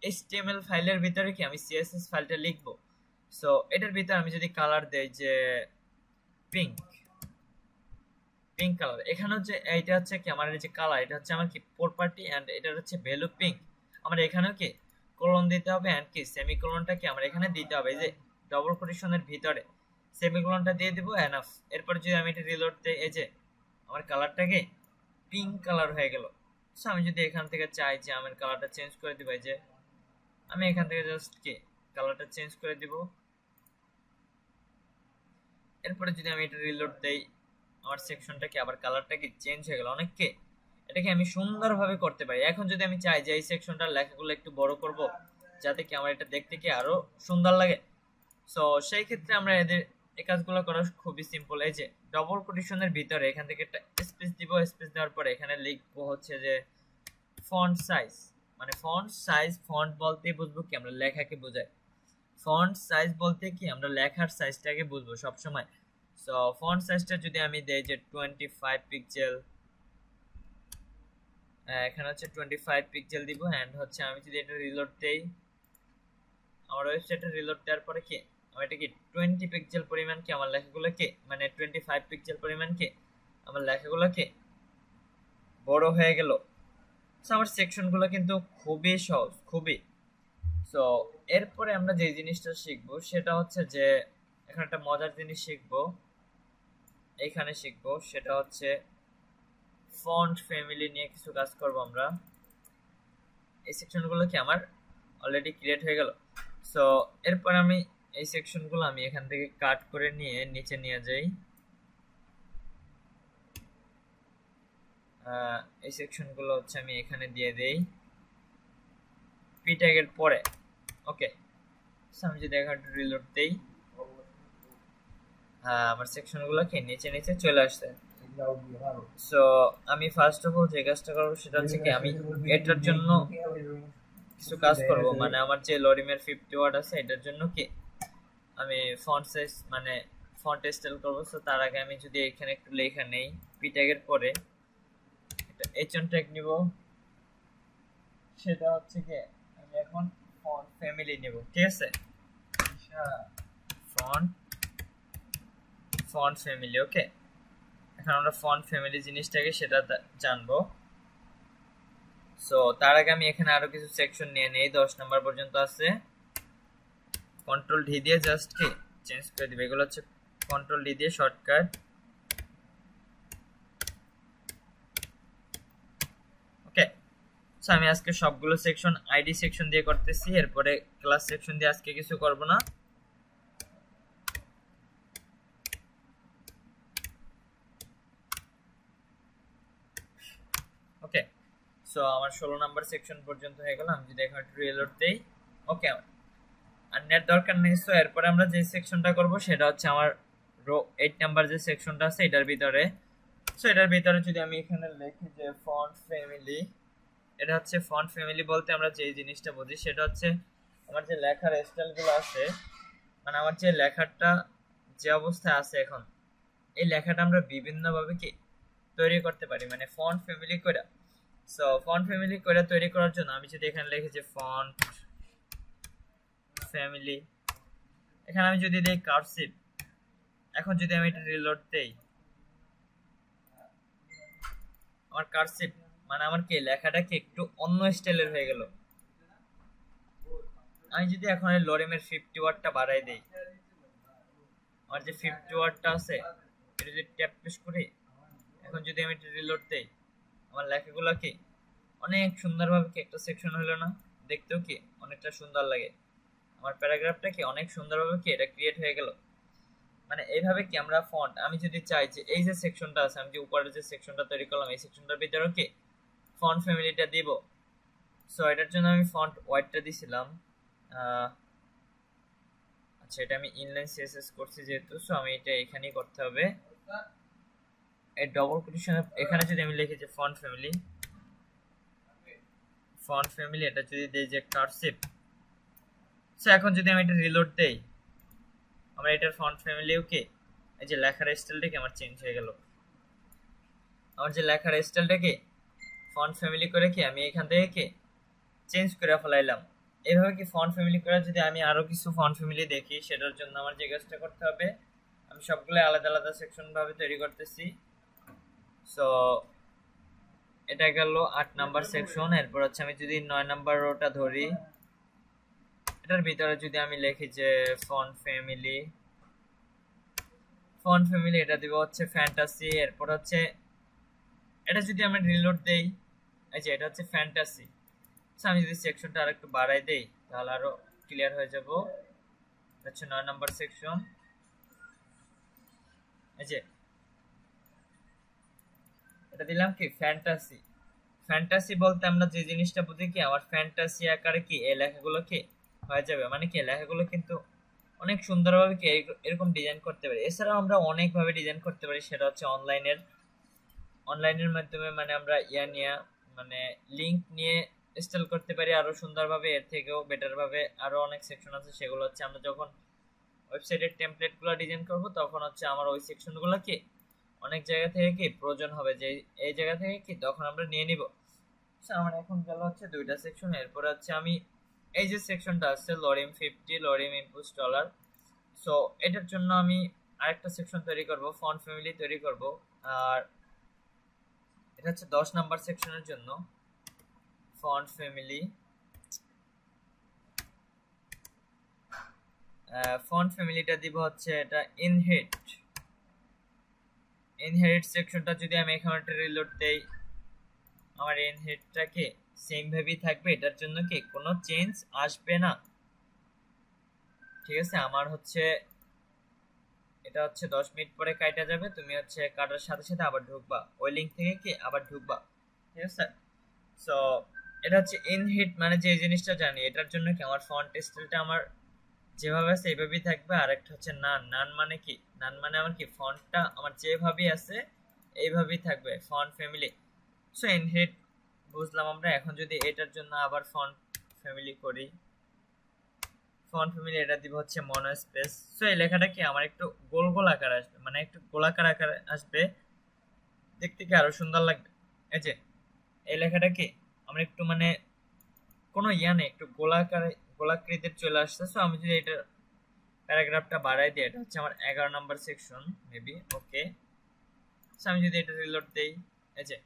HTML ফাইলের ভিতরে কি আমি সিএসএস ফাইলটা লিখবো। সো এটার ভিতরে আমি যদি কালার দেই যে পিঙ্ক কালার, এখানে হচ্ছে এইটা হচ্ছে কি আমার এই যে কালার, এটা হচ্ছে আমার কি প্রপার্টি এন্ড এটা হচ্ছে ভ্যালু পিঙ্ক। আমরা এখানেও কি কোলন দিতে হবে এন্ড কি সেমিকোলনটা কি আমরা এখানে দিতে হবে, এই যে ডবল কোটেশনের ভিতরে সেমিকোলনটা দিয়ে দিব এনাফ। এরপর যদি আমি এটা রিলোড দেই, এই যে আমার কালারটাকে পিঙ্ক কালার হয়ে গেল। সো আমি যদি এখান থেকে চাই যে আমার কালারটা চেঞ্জ করে দিব, এই যে আমি এখান থেকে জাস্ট কি কালারটা চেঞ্জ করে দিব। এরপরে যদি আমি এটা রিলোড দেই, আমার সেকশনটা কি আবার কালারটা কি চেঞ্জ হয়ে গেল অনেককে। এটাকে আমি সুন্দরভাবে করতে পারি। এখন যদি আমি চাই যে এই সেকশনটার লেখাগুলো একটু বড় করব, যাতে কি আমার এটা দেখতে কি আরো সুন্দর লাগে, সো সেই ক্ষেত্রে আমরা এই কাজগুলো করা খুবই সিম্পল। এই যে ডবল কোটেশনের ভিতরে এখান থেকে একটা স্পেস দিব। স্পেস দেওয়ার পরে এখানে লিখবো হচ্ছে যে ফন্ট সাইজ। মানে ফন্ট সাইজ, ফন্ট বলতে বুঝবো কি আমরা লেখাকে বোঝাই। ফন্ট সাইজ বলতে কি আমরা লেখার সাইজটাকে বুঝবো সব সময়। সো ফন্ট সাইজটা যদি আমি দেই যে 25 পিক্সেল, এখানে হচ্ছে 25 পিক্সেল দিব। এন্ড হচ্ছে আমি যদি এটা রিলোড দেই, আমার ওয়েবসাইটে রিলোড দেওয়ার পরে কি আমার এটা কি 20 পিক্সেল পরিমাণ কি আমার লেখাগুলোকে, মানে 25 পিক্সেল পরিমাণ কি আমার লেখাগুলোকে বড় হয়ে গেল। সো আমার সেকশনগুলো কিন্তু খুবই সহজ, খুবই। সো এরপরে আমরা যে জিনিসটা শিখবো সেটা হচ্ছে যে এখানে একটা মজার জিনিস শিখবো, এইখানে শিখবো, সেটা হচ্ছে ফন্ট ফ্যামিলি নিয়ে কিছু কাজ করব আমরা। এই সেকশনগুলো কি আমার অলরেডি ক্রিয়েট হয়ে গেল। সো এরপর আমি এই সেকশনগুলো আমি এখান থেকে কাট করে নিয়ে নিচে নিয়ে যাই। এই সেকশনগুলো হচ্ছে আমি এখানে দিয়ে দেই পি ট্যাগের পরে। ওকে, আমি যদি এখন রিলোড দেই, আমার সেকশনগুলো কি নিচে নিচে চলে আসছে। সো আমি ফার্স্ট অফ অল যে কাজটা করবো সেটা হচ্ছে কি আমি এটার জন্য কিছু কাজ করব। মানে আমার যে লরিমের 50 ওয়াট আছে এটার জন্য কি আমি ফন্ট সাইজ মানে ফন্ট স্টাইল করব। সো তার আগে আমি যদি এখানে একটু লেখা নেই পি ট্যাগের পরে এটা এইচএন ট্যাগ নিব। সেটা হচ্ছে কি আমি এখন ফন্ট ফ্যামিলি নিব, ঠিক আছে? Font family. ওকে, এখন আমরা ফন্ট ফ্যামিলি জিনিসটাকে সেটা জানবো। সো তার আগে আমি এখানে আরো কিছু সেকশন নিয়ে নেই, 10 নাম্বার পর্যন্ত আছে। কন্ট্রোল ডি দিয়ে জাস্ট কি চেঞ্জ করে দিবে। এগুলো হচ্ছে কন্ট্রোল ডি দিয়ে শর্টকাট। ওকে, সো আমি আজকে সবগুলো সেকশন আইডি সেকশন দিয়ে করতেছি, এরপরে ক্লাস সেকশন দিয়ে আজকে কিছু করব না। ওকে, সো আমার 16 নাম্বার সেকশন পর্যন্ত হয়ে গেল। আমি যদি এখন একটু রিলোড দেই, ওকে, আর নেট দরকার নেই। সো এরপরে আমরা যে সেকশনটা করব সেটা হচ্ছে আমার রো 8 নাম্বার যে সেকশনটা আছে এটার ভিতরে। সো এটার ভিতরে যদি আমি এখানে লিখি যে ফন্ট ফ্যামিলি, এটা হচ্ছে ফন্ট ফ্যামিলি বলতে আমরা যে জিনিসটা বুঝি সেটা হচ্ছে আমার যে লেখার স্টাইলগুলো আছে, মানে আমার যে লেখাটা যে অবস্থায় আছে এখন, এই লেখাটা আমরা বিভিন্নভাবে কি তৈরি করতে পারি, মানে ফন্ট ফ্যামিলি করে। সো ফন্ট ফ্যামিলি করে তৈরি করার জন্য আমি যদি এখানে লিখি যে ফন্ট ফ্যামিলি, এখানে আমি যদি দেই কার্সিভ, এখন যদি আমি এটা রিলোড দেই, আমার কার্সিভ মানে আমার কি লেখাটা কি একটু অন্য স্টাইলের হয়ে গেল। আমি যদি এখন এই লরিমের 50 ওয়াটটা বাড়াই দেই, আমার যে 50 ওয়াটটা আছে এটা যদি ট্যাপ প্রেস করি, এখন যদি আমি এটা রিলোড দেই, আমার লেখাগুলো কি অনেক সুন্দরভাবে কি একটা সেকশন হলো না? দেখতেও কি অনেকটা সুন্দর লাগে। আমার প্যারাগ্রাফটা কি অনেক সুন্দরভাবে কি এটা ক্রিয়েট হয়ে গেল। মানে এইভাবে কি আমরা ফন্ট, আমি যদি চাই যে এই যে সেকশনটা আছে, আমি যে উপরে যে সেকশনটা তৈরি করলাম এই সেকশনটার ভিতরে কি ফন্ট ফ্যামিলিটা দিব। সো এটার জন্য আমি ফন্ট ওয়াইডটা দিছিলাম। আচ্ছা, এটা আমি ইনলাইন সিএসএস করছি যেহেতু, সো আমি এটা এখানেই করতে হবে। এই ডবল কোটেশন এখানে যদি আমি লিখি যে ফন্ট ফ্যামিলি, এটা যদি দেই যে কার্সিভ, সো এখন যদি আমি এটা রিলোড দেই, আমরা এটার ফন্ট ফ্যামিলিও কি এই যে লেখার স্টাইলটা কি আমার চেঞ্জ হয়ে গেল। আমার যে লেখার স্টাইলটা কি ফন্ট ফ্যামিলি করে কি আমি এখান থেকে কি চেঞ্জ করে ফেলাইলাম। এইভাবে কি ফন্ট ফ্যামিলি করে যদি আমি আরো কিছু ফন্ট ফ্যামিলি দেখি, সেটার জন্য আমার যে কাজটা করতে হবে, আমি সবগুলো আলাদা আলাদা সেকশন ভাবে তৈরি করতেছি। সো এটা গেল 8 নাম্বার সেকশন। এরপর হচ্ছে আমি যদি 9 নাম্বার রোটা ধরি, এটার ভিতরে যদি আমি লিখি যে ফন্ট ফ্যামিলি, এটা দিব হচ্ছে ফ্যান্টাসি। এরপর হচ্ছে এটা যদি আমি রিলোড দেই, এই যে এটা হচ্ছে ফ্যান্টাসি। আমি যদি সেকশনটা আরেকটু বাড়াই দেই তাহলে আরো ক্লিয়ার হয়ে যাব। আচ্ছা 9 নাম্বার সেকশন, এই যে এটা দিলাম কি ফ্যান্টাসি। ফ্যান্টাসি বলতে আমরা যে জিনিসটা বুঝি কি আমার ফ্যান্টাসি আকারে কি এই লেখাগুলো কি হয়ে যাবে, মানে কি লেখাগুলো কিন্তু অনেক সুন্দরভাবে কি এরকম ডিজাইন করতে পারি। এছাড়াও আমরা অনেকভাবে ডিজাইন করতে পারি, সেটা হচ্ছে অনলাইনের মাধ্যমে, মানে আমরা নিয়ে মানে লিংক নিয়ে ইনস্টল করতে পারি আরো সুন্দরভাবে। এর থেকেও বেটার ভাবে আরো অনেক সেকশন আছে, সেগুলো হচ্ছে আমরা যখন ওয়েবসাইটের টেমপ্লেটগুলো ডিজাইন করব তখন হচ্ছে আমার ওই সেকশনগুলো কি অনেক জায়গা থেকে কি প্রয়োজন হবে, যে এই জায়গা থেকে কি তখন আমরা নিয়ে নিব। আমার এখন গেল হচ্ছে দুইটা সেকশন। এরপর হচ্ছে আমি এই যে সেকশনটা আছে লরিম 50 লরিম ইম্পোজ ডলার, সো এটার জন্য আমি আরেকটা সেকশন তৈরি করব, ফন্ট ফ্যামিলি তৈরি করব। আর এটা হচ্ছে 10 নাম্বার সেকশনের জন্য ফন্ট ফ্যামিলি। ফন্ট ফ্যামিলিটা দিব হচ্ছে এটা ইনহেরিট সেকশনটা যদি আমি এখানে একটা রিলোড দেই, আমার ইনহেরিটটা কি সেম ভাবেই থাকবে, এটার জন্য কি কোনো চেঞ্জ আসবে না। ঠিক আছে, আমার হচ্ছে এটা হচ্ছে 10 মিনিট পরে কাটা যাবে, তুমি হচ্ছে কাটার সাথে সাথে আবার ঢুকবা ওই লিংক থেকে কি আবার ঢুকবা। ঠিক আছে, সো এটা হচ্ছে ইনহিট মানে যে জিনিসটা জানি, এটার জন্য কি আমার ফন্ট স্টাইলটা আমার যেভাবে আছে এইভাবেই থাকবে। আর একটা হচ্ছে নান মানে কি, নান মানে আমার কি ফন্টটা আমার যেভাবেই আছে এইভাবেই থাকবে ফন্ট ফ্যামিলি। সো ইনহিট বুঝলাম আমরা। এখন যদি এটার জন্য আবার ফন্ট ফ্যামিলি করি, ফন্ট ফ্যামিলি এটা দিব হচ্ছে মনো স্পেস। সো এই লেখাটা কি আমার একটু গোল গোল আকার আসবে, মানে একটু গোলাকার আকার আসবে, দেখতে কি আরো সুন্দর লাগবে। এই যে এই লেখাটা কি আমরা একটু মানে কোনো নেই, একটু গোলাকৃতির চলে আসছে। সো আমি যদি এটা প্যারাগ্রাফটা বাড়াই দিই, এটা হচ্ছে আমার 11 নাম্বার সেকশন মেবি, ওকে। সো আমি যদি এটা রিলোড দেই, এই যে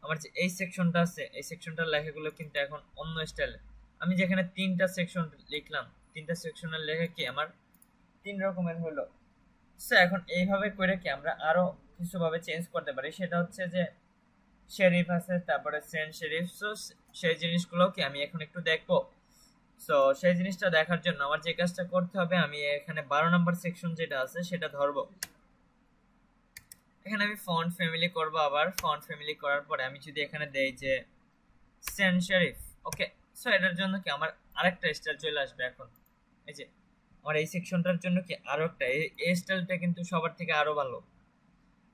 আমার যে এই সেকশনটা আছে এই সেকশনটার লেখাগুলো কিন্তু এখন অন্য স্টাইলে। আমি যেখানে 3টা সেকশন লিখলাম, 3টা সেকশনের লেখা কি আমার 3 রকমের হলো। সো এখন এইভাবে করে কি আমরা আরো কিছু ভাবে চেঞ্জ করতে পারি, সেটা হচ্ছে যে শেরিফ আছে, তারপরে সেন্ট শেরিফ। সো সেই জিনিসগুলো কি আমি এখন একটু দেখবো। সো সেই জিনিসটা দেখার জন্য আমার যে কাজটা করতে হবে, আমি এখানে 12 নাম্বার সেকশন যেটা আছে সেটা ধরবো। এখানে আমি ফন্ট ফ্যামিলি করব, আবার ফন্ট ফ্যামিলি করার পরে আমি যদি এখানে দেই যে সেন্ট শেরিফ, ওকে। সো এটার জন্য কি আমার আরেকটা স্টাইল চলে আসবে এখন। এই যে আমার এই সেকশনটার জন্য কি আরো একটা এই স্টাইলটা কিন্তু সবার থেকে আরো ভালো।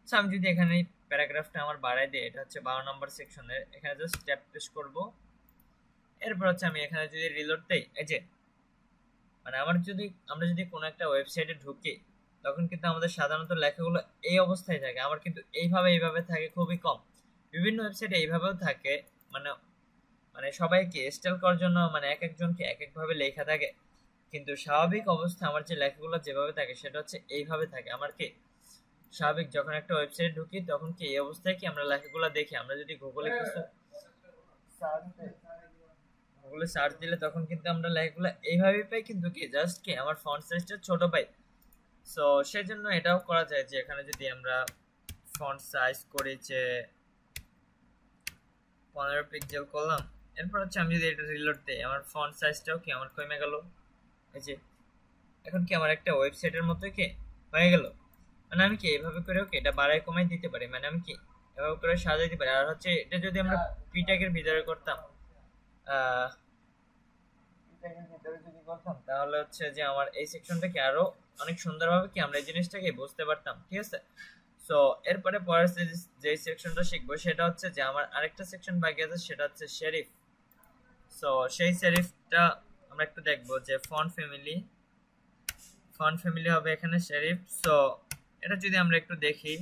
সো আমি যদি এখানে প্যারাগ্রাফটা আমার বাড়াই দিই, এটা হচ্ছে 12 নাম্বার সেকশনের, এখানে জাস্ট ট্যাপ প্রেস করব। এরপর হচ্ছে আমি এখানে যদি রিলোড দেই, এই যে মানে আমরা যদি কোনো একটা ওয়েবসাইটে ঢুকি তখন কিন্তু আমাদের সাধারণত লেখাগুলো এই অবস্থায় থাকে, আমার কিন্তু এইভাবে থাকে খুবই কম। বিভিন্ন ওয়েবসাইটে এইভাবেও থাকে, মানে মানে সবাইকে স্টাইল করার জন্য মানে এক একজনকে এক একভাবে লেখা থাকে, কিন্তু স্বাভাবিক অবস্থা আমার যে লেখাগুলো যেভাবে থাকে সেটা হচ্ছে এইভাবে থাকে। আমার কি স্বাভাবিক যখন একটা ওয়েবসাইটে ঢুকি তখন কি এই অবস্থায় কি আমরা লেখাগুলো দেখি, আমরা যদি গুগলে কিছু সার্চ দিলে তখন কিন্তু আমরা লেখাগুলো এইভাবে পাই, কিন্তু কি জাস্ট কি আমার ফন্ট সাইজটা ছোট পাই। সো সেজন্য এটাও করা যায় যে এখানে যদি আমরা ফন্ট সাইজ করি যে 15 পিক্সেল করলাম, এরপর হচ্ছে আমি যদি এটা রিলোড দেই আমার ফন্ট সাইজটাও কি আমার কমে গেল। এই যে এখন কি আমার একটা ওয়েবসাইটের মতো কি হয়ে গেল। মানে আমি কি এইভাবে করেও কি এটা বাড়ায় কমাই দিতে পারি, মানে আমি কি এভাবে করে সাজাই দিতে পারি। আর হচ্ছে এটা যদি আমরা পি ট্যাগের ভিতরে করতাম, তাহলে হচ্ছে যে আমার এই সেকশনটাকে আরো অনেক সুন্দরভাবে কি আমরা এই জিনিসটাকে বুঝতে পারতাম। ঠিক আছে, সো এরপরে পরের যে সেকশনটা শিখবো সেটা হচ্ছে যে আমার আরেকটা সেকশন বাকি আছে, সেটা হচ্ছে শেরিফ। সো সেই শেরিফটা আমরা একটু দেখবো যে ফন্ট ফ্যামিলি হবে এখানে শেরিফ। সো এটা যদি আমরা একটু দেখি,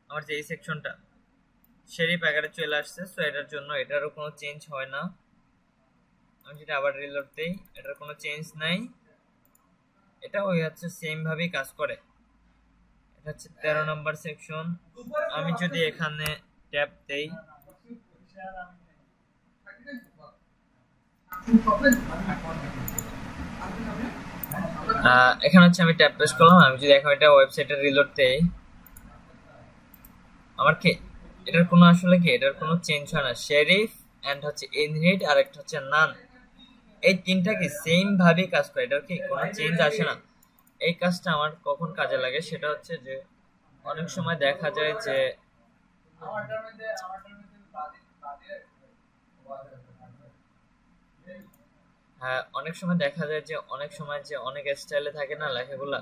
আমার যে এই সেকশনটা শেরিফ আকারে চলে আসছে। সো এটার জন্য এটারও কোনো চেঞ্জ হয় না। আমি যদি আবার রিলোড দেই, এটার কোনো চেঞ্জ নাই, এটা ওই হচ্ছে সেম ভাবেই কাজ করে। এটা হচ্ছে 13 নাম্বার সেকশন। আমি যদি এখানে ট্যাপ দেই, এখানে হচ্ছে আমি ট্যাপ প্রেস করলাম। আমি যদি এখন এটা ওয়েবসাইটে রিলোড দেই, আমার কি এটার কোনো আসলে কি এটার কোনো চেঞ্জ হয় না। শেরিফ এন্ড হচ্ছে ইনহিট আর একটা হচ্ছে নান, এই তিনটা কি সেম ভাবে কাজ করে, এটা কি কোনো চেঞ্জ আসে না। এই কাজটা আমার কখন কাজে লাগে সেটা হচ্ছে যে অনেক সময় দেখা যায় যে হ্যাঁ, অনেক সময় দেখা যায় যে অনেক সময় যে অনেক স্টাইলে থাকে না লেখাগুলা,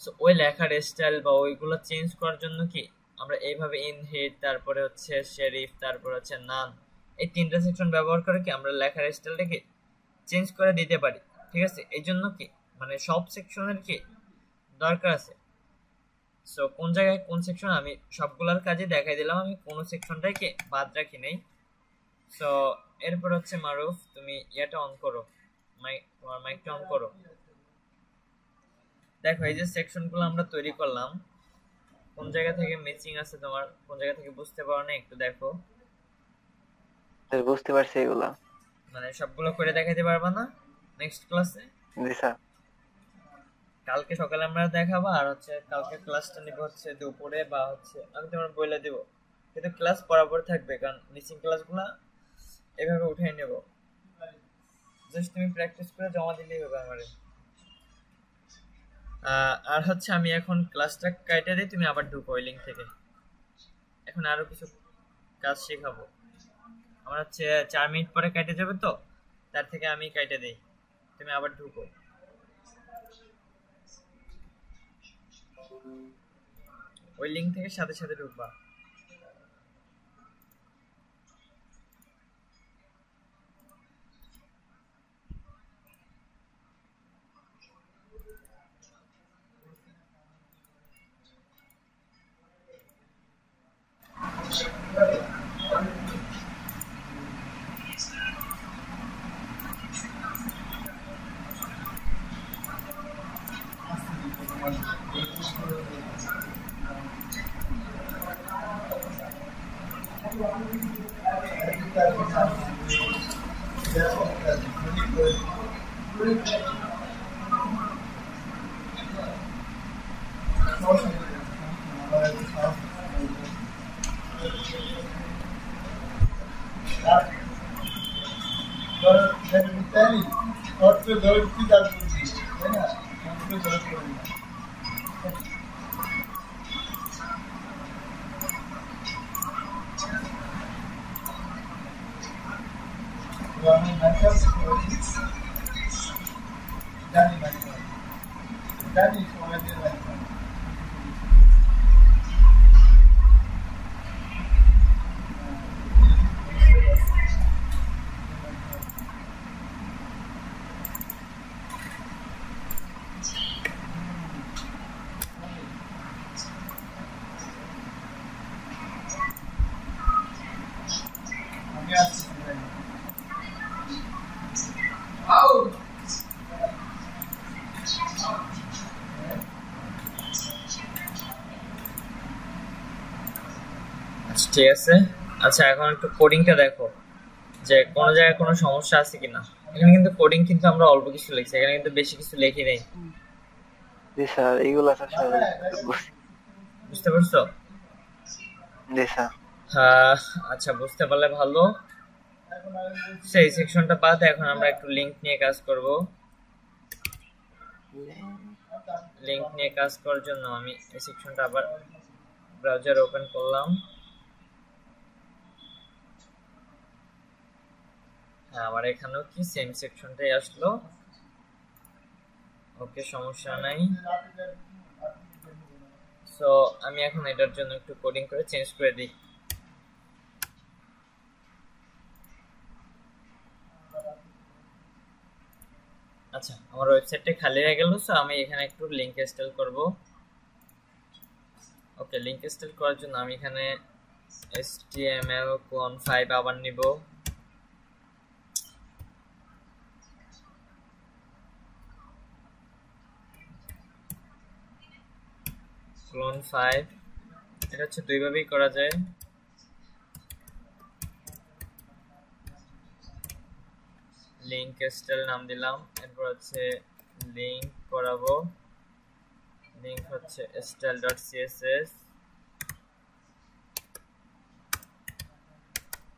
সো ওই লেখার স্টাইল বা ওইগুলো চেঞ্জ করার জন্য কি আমরা এইভাবে ইন হিট, তারপরে হচ্ছে শেরিফ, তারপর হচ্ছে নান, এই তিনটা সেকশন ব্যবহার করে কি আমরা লেখার স্টাইলটাকে চেঞ্জ করে দিতে পারি। ঠিক আছে, এই জন্য কি মানে সব সেকশনের কি দরকার আছে। সো কোন জায়গায় কোন সেকশন আমি সবগুলোর কাজে দেখাই দিলাম, আমি কোন সেকশনটাকে বাদ রাখি নাই। সো এরপর হচ্ছে মারুফ, তুমি ইয়াটা অন করো, তোমার মাইকটা অন করো। দেখো এই যে সেকশনগুলো আমরা তৈরি করলাম, কোন জায়গা থেকে ম্যাচিং আছে তোমার, কোন জায়গা থেকে বুঝতে পারো না একটু দেখো। বুঝতে পারছি এগুলা। মানে সবগুলো করে দেখাইতে পারবা না নেক্সট ক্লাসে? জি স্যার। কালকে সকালে আমরা দেখাবো, আর হচ্ছে কালকে ক্লাসটা নিব হচ্ছে দুপুরে, বা হচ্ছে আমি তোমার বলে দেব, কিন্তু ক্লাস বরাবর থাকবে, কারণ মিসিং ক্লাসগুলো এভাবে উঠাই নেব, জাস্ট তুমি প্র্যাকটিস করে জমা দিলেই হবে আমারে। আর হচ্ছে আমি এখন ক্লাসটা কাইটে দিই, তুমি আবার ঢুকো ওই লিঙ্ক থেকে। এখন আরো কিছু কাজ শেখাবো, আমার হচ্ছে 4 মিনিট পরে কাটে যাবে, তো তার থেকে আমি কাইটে দেই, তুমি আবার ঢুকো ওই লিঙ্ক থেকে, সাথে সাথে ঢুকবা। ঠিক আছে, আচ্ছা এখন একটু কোডিংটা দেখো যে কোন জায়গায় কোনো সমস্যা আছে কিনা। এখানে কিন্তু কোডিং কিন্তু আমরা অল্প কিছু লিখছি, এখানে কিন্তু বেশি কিছু লিখি নাই। জি স্যার, এইগুলা স্যার সব বুঝতে পারছো? জি স্যার। হ্যাঁ, আচ্ছা বুঝতে পারলে ভালো। সেই সেকশনটা বাদ, এখন আমরা একটু লিংক নিয়ে কাজ করব। লিংক নিয়ে কাজ করার জন্য আমি এই সেকশনটা আবার ব্রাউজার ওপেন করলাম। হ্যাঁ, আমার এখানেও কি সেম সেকশনটাই আসলো। ওকে, সমস্যা নাই। সো আমি এখন এটার জন্য একটু কোডিং করে চেঞ্জ করে দিই। আচ্ছা, আমার ওয়েবসাইটটা খালি হয়ে গেল, সো আমি এখানে একটু লিংক ইনস্টল করব। ওকে, লিংক ইনস্টল করার জন্য আমি এখানে HTML clone 5 আবার নিব। clone 5 এটা হচ্ছে দুইভাবেই করা যায়। লিংক স্টাইল নাম দিলাম, এরপর হচ্ছে লিংক করাবো। লিংক হচ্ছে style.css,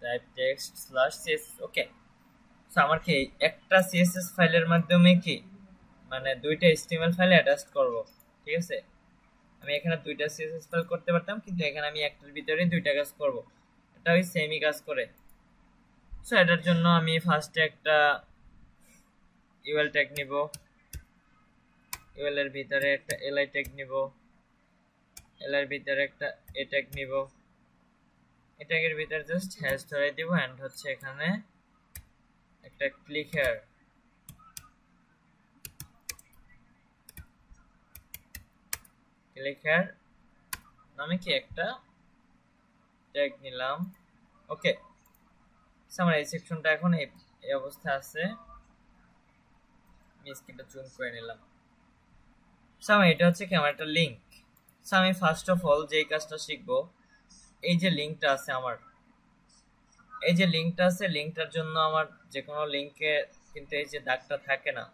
টাইপ টেক্সট /css। ওকে, সো আমার কি একটা সিএসএস ফাইলের মাধ্যমে কি মানে দুইটা এইচটিএমএল ফাইল অ্যাটাচ করব, ঠিক আছে? আমি এখানে দুইটা সিএসএস ফাইল করতে পারতাম, কিন্তু এখানে আমি একটার ভিতরে দুইটা কাজ করব, এটা ওই সেমই কাজ করে। সো এটার জন্য আমি ফার্স্টে একটা ইউএল ট্যাগ নিব, ইউএল এর ভিতরে একটা এলআই ট্যাগ নিব, এল এর ভিতরে একটা এ ট্যাগ নিব, এ ট্যাগের ভিতরে জাস্ট হ্যাশ ধরে দিব এন্ড হচ্ছে এখানে একটা ক্লিক হেয়ার, ক্লিক হেয়ার নামে কি একটা ট্যাগ নিলাম। ওকে, আমার এই সেকশনটা এখন এই অবস্থায় আছে, আমি স্ক্রিনটা জুম করে নিলাম। এটা হচ্ছে কি আমার একটা লিঙ্ক। আমি ফার্স্ট অফ অল যে কাজটা শিখবো, এই যে লিঙ্কটা আছে আমার, এই যে লিঙ্কটা আছে, লিঙ্কটার জন্য আমার যে কোনো লিঙ্কে কিন্তু এই যে দাগটা থাকে না।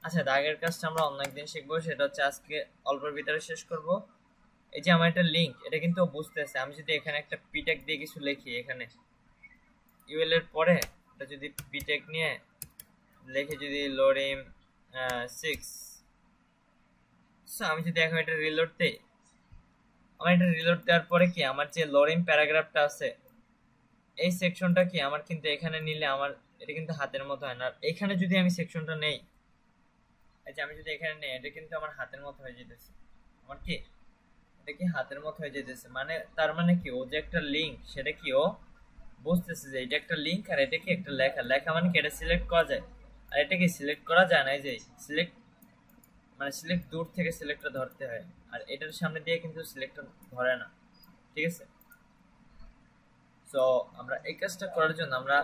আচ্ছা, দাগের কাজটা আমরা অন্য একদিন শিখবো, সেটা হচ্ছে আজকে অল্পের ভিতরে শেষ করব। এই যে আমার একটা লিঙ্ক, এটা কিন্তু বুঝতেছে। আমি যদি এখানে একটা পিটেক দিয়ে কিছু লিখি, এখানে ইউএল এর পরে এটা যদি পিটেক নিয়ে লিখে যদি লোরিম 6, আমি যদি এখন এটা রিলোড দিই, আমার এটা রিলোড দেওয়ার পরে কি আমার যে লোরিম প্যারাগ্রাফটা আছে, এই সেকশনটা কি আমার কিন্তু এখানে নিলে আমার এটা কিন্তু হাতের মতো হয় না। এখানে যদি আমি সেকশনটা নেই, এই যে আমি যদি এখানে নেই, এটা কিন্তু আমার হাতের মতো হয়ে যেতেছে। আমার কি এটা কি হাতের মতো হয়ে যেতেছে, মানে তার মানে কি ও যে একটা লিঙ্ক, সেটা কি ও বুঝতেছে যে এটা একটা লিঙ্ক আর এটা কি একটা লেখা। লেখা মানে কি এটা সিলেক্ট করা যায়, আর এটা কি সিলেক্ট করা যায় না। এই যে সিলেক্ট মানে সিলেক্ট দূর থেকে সিলেক্টটা ধরতে হয়, আর এটার সামনে দিয়ে কিন্তু সিলেক্টটা ধরে না, ঠিক আছে? সো আমরা এই কাজটা করার জন্য আমরা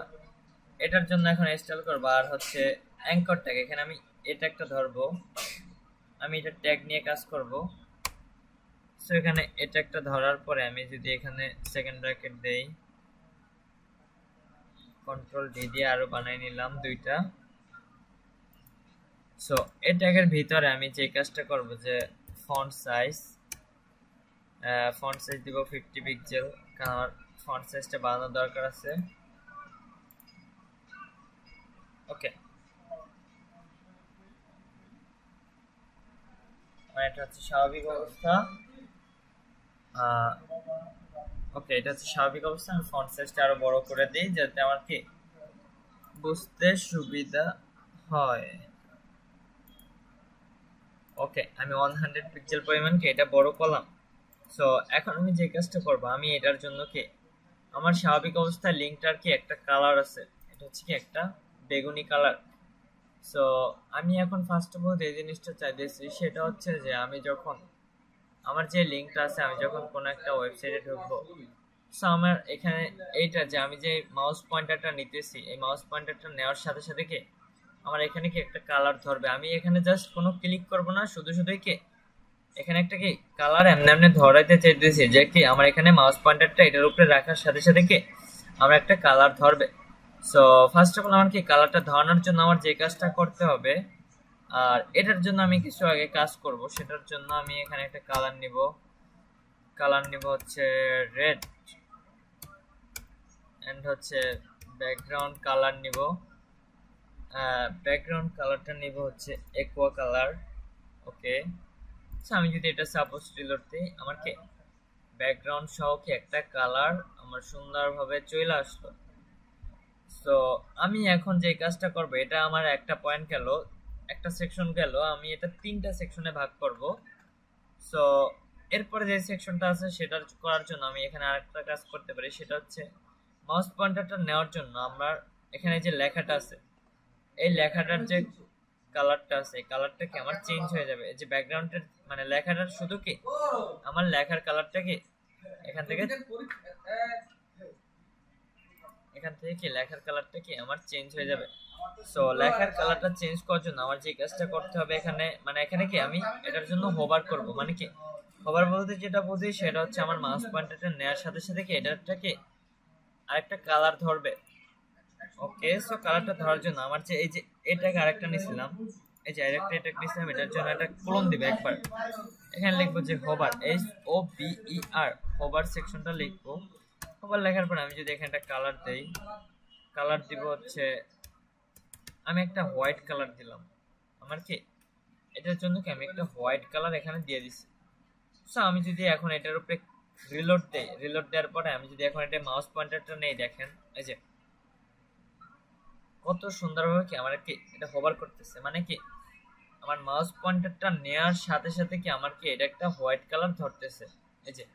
এটার জন্য এখন ইনস্টল করব, আর হচ্ছে অ্যাঙ্কর ট্যাগ। এখানে আমি এটা একটা ধরবো, আমি এটা ট্যাগ নিয়ে কাজ করব। সো এখানে এটা একটা ধরার পরে আমি যদি এখানে সেকেন্ড ব্র্যাকেট দেই, কন্ট্রোল ডি দিয়ে আরো বানাই নিলাম দুইটা। সো এই ট্যাগের ভিতরে আমি যে কাজটা করব, যে ফন্ট সাইজ দিব 50 পিক্সেল, কারণ আমার ফন্ট সাইজটা বাড়ানোর দরকার আছে। ওকে, এটা হচ্ছে স্বাভাবিক অবস্থা। ওকে, এটা হচ্ছে স্বাভাবিক অবস্থা। আমি ফন্ট সাইজটা আরো বড় করে দিই যাতে আমার কি বুঝতে সুবিধা হয়। ওকে, আমি 100 পিক্সেল পরিমাণকে এটা বড় করলাম। সো এখন আমি যে কাজটা করব, আমি এটার জন্য কি আমার স্বাভাবিক অবস্থায় লিঙ্কটার কি একটা কালার আছে, এটা হচ্ছে কি একটা বেগুনি কালার। সো আমি এখন ফার্স্ট অফ অল যে জিনিসটা চাইতেছি সেটা হচ্ছে যে আমি যখন আমার যে লিঙ্কটা আছে, আমি যখন কোনো একটা ওয়েবসাইটে ঢুকবো, সো আমার এখানে এইটা যে আমি যে মাউস পয়েন্টারটা নিতেছি, এই মাউস পয়েন্টারটা নেওয়ার সাথে সাথে কি আমার এখানে কি একটা কালার ধরবে। আমি এখানে জাস্ট কোনো ক্লিক করব না, শুধু শুধুই কি এখানে একটা কি কালার এমনি এমনি ধরাইতে চাইতেছি, যে কি আমার এখানে মাউস পয়েন্টারটা এটার উপরে রাখার সাথে সাথে কি আমার একটা কালার ধরবে। সো ফার্স্ট অফ অল আমার কি কালারটা ধরানোর জন্য আমার যে কাজটা করতে হবে, আর এটার জন্য আমি কিছু আগে কাজ করব। সেটার জন্য আমি এখানে একটা কালার নিব, হচ্ছে রেড, এন্ড হচ্ছে ব্যাকগ্রাউন্ড কালার নিব, ব্যাকগ্রাউন্ড কালারটা নিব হচ্ছে একোয়া কালার। ওকে, আমি যদি এটা সাপোজ রিলোড দিই, আমার কি ব্যাকগ্রাউন্ড সহ কি একটা কালার আমার সুন্দরভাবে চলে আসলো। সো আমি এখন যে কাজটা করব, এটা আমার একটা পয়েন্ট গেল, একটা সেকশন গেল, আমি এটা তিনটা সেকশনে ভাগ করব। সো এরপরে যে সেকশনটা আছে সেটা করার জন্য আমি এখানে আরেকটা কাজ করতে পারি, সেটা হচ্ছে মাউস পয়েন্টারটা নেওয়ার জন্য আমরা এখানে যে লেখাটা আছে, এই লেখাটার যে কালারটা আছে, এই কালারটা কি আমার চেঞ্জ হয়ে যাবে। এই যে ব্যাকগ্রাউন্ডের মানে লেখাটার শুধু কি আমার লেখার কালারটা কি এখান থেকে কি লেখার কালারটা কি আমার চেঞ্জ হয়ে যাবে। সো লেখার কালারটা চেঞ্জ করার জন্য আমার যে কাজটা করতে হবে, এখানে মানে এখানে কি আমি এটার জন্য হোভার করব। মানে কি হোভার বলতে যেটা বুঝি সেটা হচ্ছে আমার মাউস পয়েন্টারটা নেওয়ার সাথে সাথে কি এটাটা কি আরেকটা কালার ধরবে। ওকে, সো কালারটা ধরার জন্য আমার যে এই যে এটাকে আরেকটা নিছিলাম, এই যে আরেকটা এটা নিছিলাম, এটার জন্য একটা ক্লোন দিবে একবার। এখানে লিখবো যে হোভার, HOVER, হোভার সেকশনটা লিখবো। হোভার লেখার পর আমি যদি এখানে একটা কালার দেই, কালার দিব হচ্ছে আমি একটা হোয়াইট কালার দিলাম। আমার কি এটার জন্য কি আমি একটা হোয়াইট কালার এখানে দিয়ে দিছি। সো আমি যদি এখন এটার উপরে রিলোড দেই, রিলোড দেওয়ার পরে আমি যদি এখন এটা মাউস পয়েন্টারটা নেই, দেখেন এই যে কত সুন্দরভাবে কি আমার কি এটা হোভার করতেছে। মানে কি আমার মাউস পয়েন্টারটা নেওয়ার সাথে সাথে কি আমার কি এটা একটা হোয়াইট কালার ধরতেছে। এই যে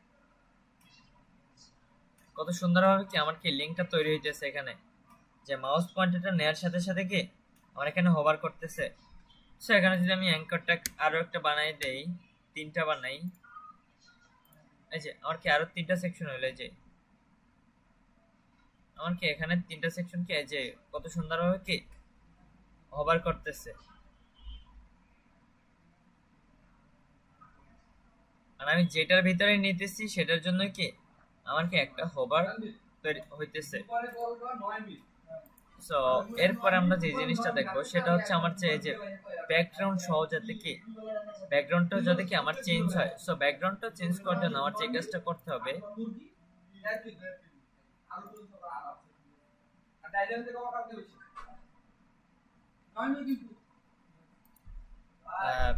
কত সুন্দরভাবে কি আমার কি লিঙ্কটা তৈরি হইতেছে এখানে, যে মাউস পয়েন্টারটা নেওয়ার সাথে সাথে কি আমার এখানে হোভার করতেছে। সো এখানে যদি আমি অ্যাঙ্করটা আরো একটা বানাই দেই, 3টা বানাই, এই যে আমার কি আরো 3টা সেকশন হইলো। এই যে আমার কি এখানে 3টা সেকশন কি এই যে কত সুন্দরভাবে কি হোভার করতেছে। আর আমি যেটার ভিতরে নিতেছি সেটার জন্য কি আমার কি একটা হোভার তৈরি হইতেছে। সো এরপর আমরা যে জিনিসটা দেখবো সেটা হচ্ছে আমার যে ব্যাকগ্রাউন্ড সহ যাতে কি ব্যাকগ্রাউন্ডটাও যাতে কি আমার চেঞ্জ হয়। সো ব্যাকগ্রাউন্ডটা চেঞ্জ করার জন্য আমার যে কাজটা করতে হবে,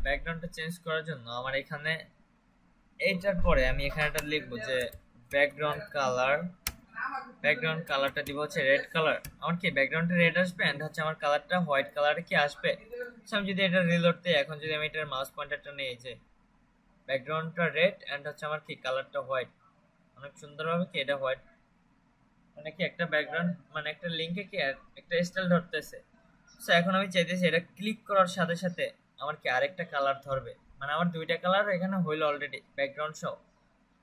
ব্যাকগ্রাউন্ডটা চেঞ্জ করার জন্য আমার এখানে এইটার পরে আমি এখানে একটা লিখবো যে ব্যাকগ্রাউন্ড কালারটা দিব হচ্ছে রেড কালার। আমার কি ব্যাকগ্রাউন্ডে রেড আসবে এন্ড হচ্ছে আমার কালারটা হোয়াইট কালারে কি আসবে। সো আমি যদি এটা রিলোড দিই, এখন যদি আমি এটার মাউস পয়েন্টারটা নিই, যে ব্যাকগ্রাউন্ডটা রেড এন্ড হচ্ছে আমার কি কালারটা হোয়াইট, অনেক সুন্দরভাবে কি এটা হোয়াইট, মানে কি একটা ব্যাকগ্রাউন্ড মানে একটা লিংকে কি একটা স্টাইল ধরতেছে। সো এখন আমি চাইতেছি এটা ক্লিক করার সাথে সাথে আমার কি আরেকটা কালার ধরবে, মানে আমার 2টা কালার এখানে হইলো অলরেডি ব্যাকগ্রাউন্ড সহ।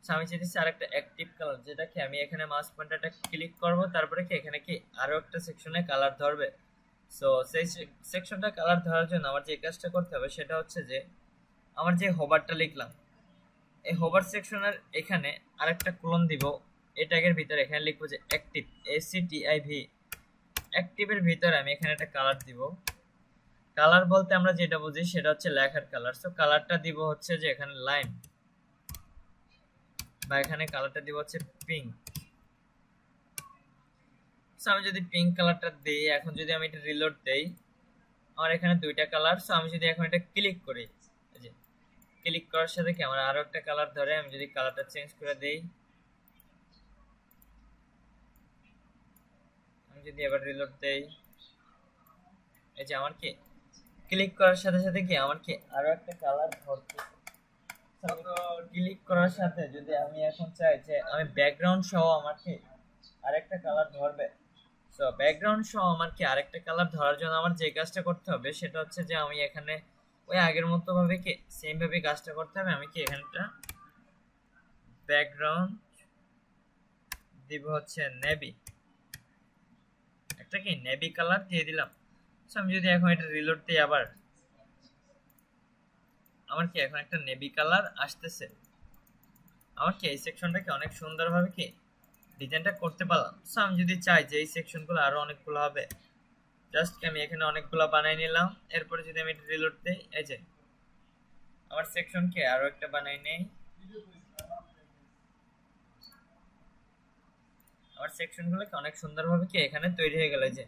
সো আমি চাইতেছি আরেকটা অ্যাক্টিভ কালার, যেটা কি আমি এখানে মাউস পয়েন্টারটা ক্লিক করব, তারপরে কি এখানে কি আরো একটা সেকশনে কালার ধরবে। সো সেই সেকশনটা কালার ধরার জন্য আমার যে কাজটা করতে হবে সেটা হচ্ছে যে আমার যে হোভারটা লিখলাম, এই হোভার সেকশনের এখানে আরেকটা ক্লোন দিব। এই ট্যাগের ভিতরে এখানে লিখবো যে অ্যাক্টিভ, ACTIV, অ্যাক্টিভের ভিতরে আমি এখানে একটা কালার দিব। কালার বলতে আমরা যেটা বুঝি সেটা হচ্ছে লেখার কালার। সো কালারটা দিব হচ্ছে যে এখানে লাইন, বা এখানে কালারটা দিব হচ্ছে পিঙ্ক। সো আমি যদি পিঙ্ক কালারটা দেই, এখন যদি আমি এটা রিলোড দেই, আমার এখানে 2টা কালার। সো আমি যদি এখন এটা ক্লিক করি, এই যে ক্লিক করার সাথে কি আমার আরো একটা কালার ধরে। আমি যদি কালারটা চেঞ্জ করে দেই, আমি যদি এবার রিলোড দেই, এই যে আমার কি ক্লিক করার সাথে সাথে কি আমার কি আরো একটা কালার ধরছে। ক্লিক করার সাথে যদি আমি এখন চাই যে আমি ব্যাকগ্রাউন্ড সহ আমার কি আরেকটা কালার ধরবে। সো ব্যাকগ্রাউন্ড সহ আমার কি আরেকটা কালার ধরার জন্য আমার যে কাজটা করতে হবে সেটা হচ্ছে যে আমি এখানে ওই আগের মতো ভাবে কি সেম ভাবে কাজটা করতে হবে। আমি কি এখানটা ব্যাকগ্রাউন্ড দিব হচ্ছে নেভি, একটা কি নেভি কালার দিয়ে দিলাম। সো আমি যদি এখন এটা রিলোড দিই, আবার আমার কি এখন একটা নেভি কালার আসতেছে। আমার কি এই সেকশনটাকে অনেক সুন্দরভাবে কি ডিজাইনটা করতে পারলাম। সো আমি যদি চাই যে এই সেকশনগুলো আরো অনেকগুলো হবে, জাস্ট আমি এখানে অনেকগুলো বানাই নিলাম। এরপরে যদি আমি এটা রিলোড দেই, এই যে আমার সেকশনকে আরো একটা বানাই নেই। আমার সেকশনগুলোকে অনেক সুন্দরভাবে কি এখানে তৈরি হয়ে গেল। যে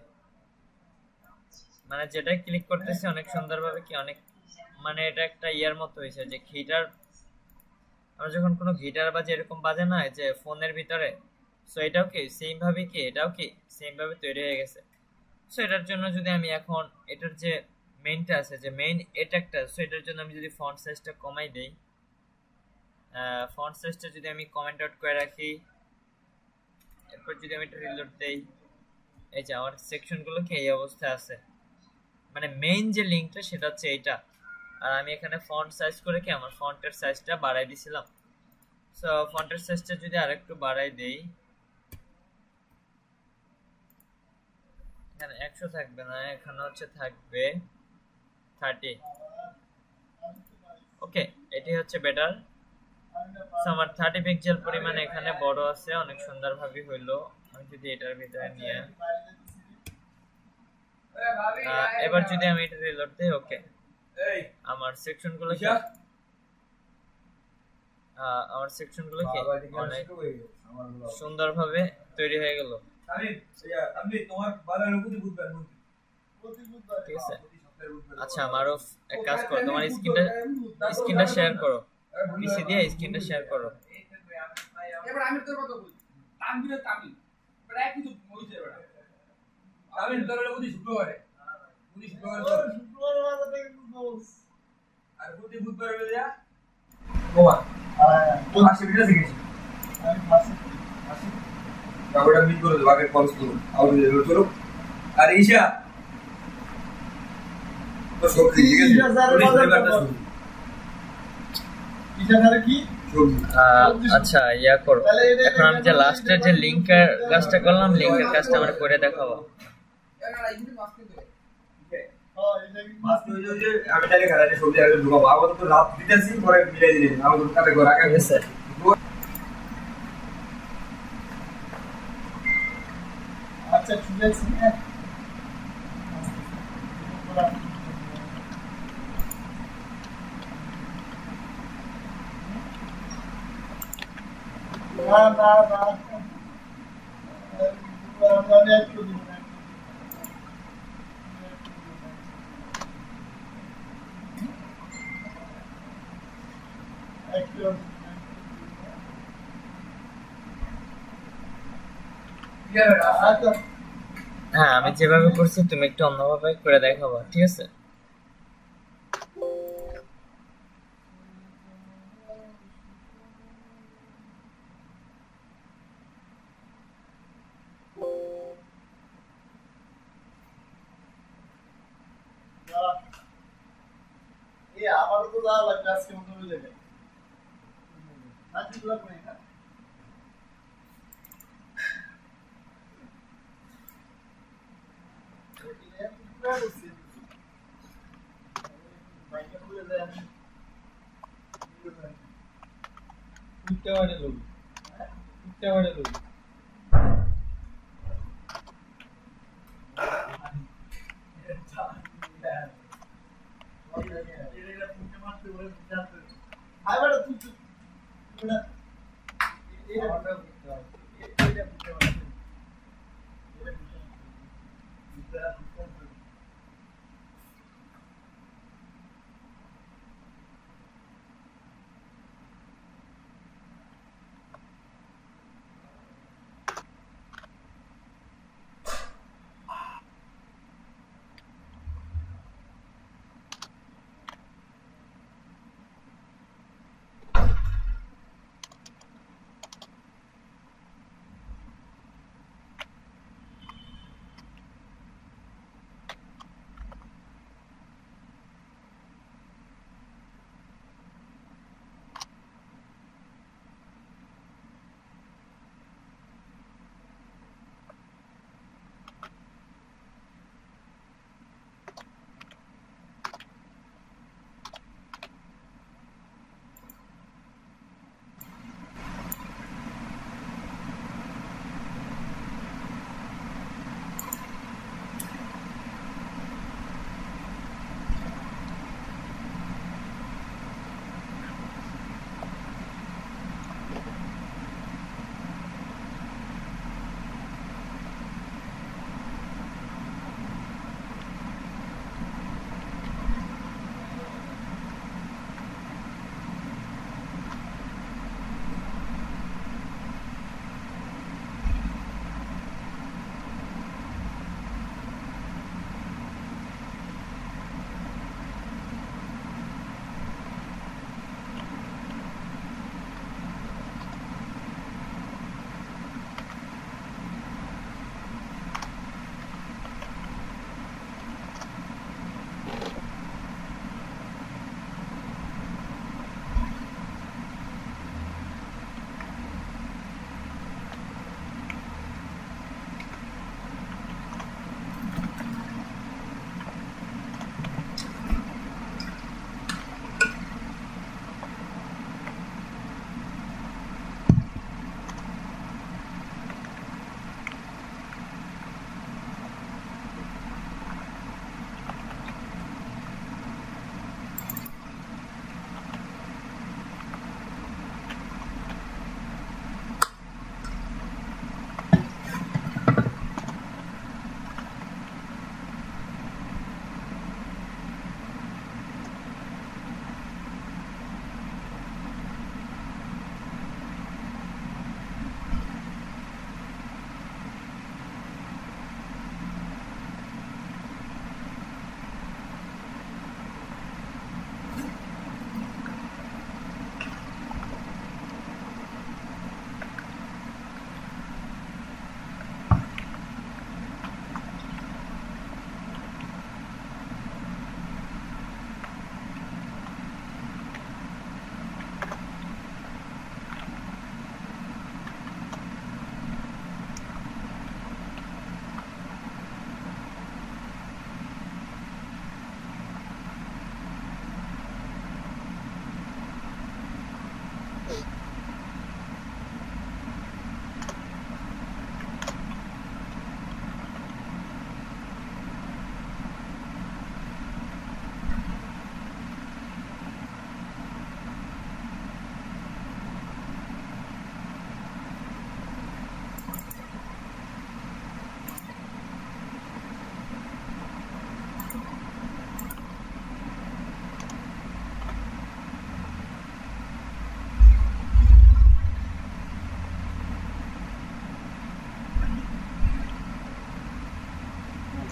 মানে যেটাই ক্লিক করতেছি অনেক সুন্দরভাবে কি অনেক, মানে এটা একটা ইয়ার মতো হয়েছে যে গিটার, আমরা যখন কোনো গিটার বাজে এরকম বাজে না যে ফোনের ভিতরে। সো এটাও কি সেম ভাবে কি এটাও কি সেম ভাবে তৈরি হয়ে গেছে। সো এটার জন্য যদি আমি এখন এটার যে মেইনটা আছে, যে মেইন এটাকটা, সো এটার জন্য আমি যদি ফন্ট সাইজটা কমাই দেই, ফন্ট সাইজটা যদি আমি কমেন্ট আউট করে রাখি, এরপর যদি আমি এটা রিলোড দেই, এই যে আমার সেকশনগুলো কি এই অবস্থায় আছে। মানে মেইন যে লিঙ্কটা সেটা হচ্ছে এইটা। আর আমি এখানে ফন্ট সাইজ করে কি আমার ফন্টের সাইজটা বাড়াই দিছিলাম। সো ফন্টের সাইজটা যদি আরেকটু বাড়াই দেই, এখানে 100 থাকবে না, এখানে হচ্ছে থাকবে 30। ওকে, এটি হচ্ছে বেটার। সো আমার 30 পিক্সেল পরিমাণে এখানে বড় আছে, অনেক সুন্দরভাবে হইলো। আমি যদি এটার ভিতরে নিয়ে এবার যদি আমি এটা রিলোড দেই, ওকে আমার সেকশনগুলো কি অনেক সুন্দরভাবে তৈরি হয়ে গেল। ঠিক আছে। আচ্ছা মারুফ এক কাজ করো, তোমার স্ক্রিনটা শেয়ার করো, পিসি দিয়ে স্ক্রিনটা শেয়ার করো। এবার আমি তোর কথা বলি, তানবিরে তামিল এবার একই তো হইছে এবার তামিল তোর বলে বুঝি শুক্রবারে আর বুঝি বুধবারে বলে যা ওমা তো আসে বিটা শিখেছি আমি পাশে তারপরে মিট করে দেব, আগে কলেজ করুন আউট হয়ে যাবে। চলো আর ঈশা তো সবজি ঠিক আছে, ঈশা ধারে কি আচ্ছা ইয়া করো, এখন আমি যে লাস্টের যে লিংকের কাজটা করলাম, লিংকের কাজটা আমরা করে দেখাবো। আমি তাহলে খেলাতে সবজি আগে ঢুকাবো, আবার তো রাত দিতেছি পরে মিলাই দিলেন আমাদের কাছে ঘর আগে ঠিক আছে। আচ্ছা ঠিক আছে না না না আমি একটু দিব না একটু হ্যাঁ আমি যেভাবে করছি তুমি একটু অন্যভাবে করে দেখাবো, ঠিক আছে। আমারও তো যাওয়া লাগবে আজকে মতো হয়ে যাবে না, ঠিক লাগবে না।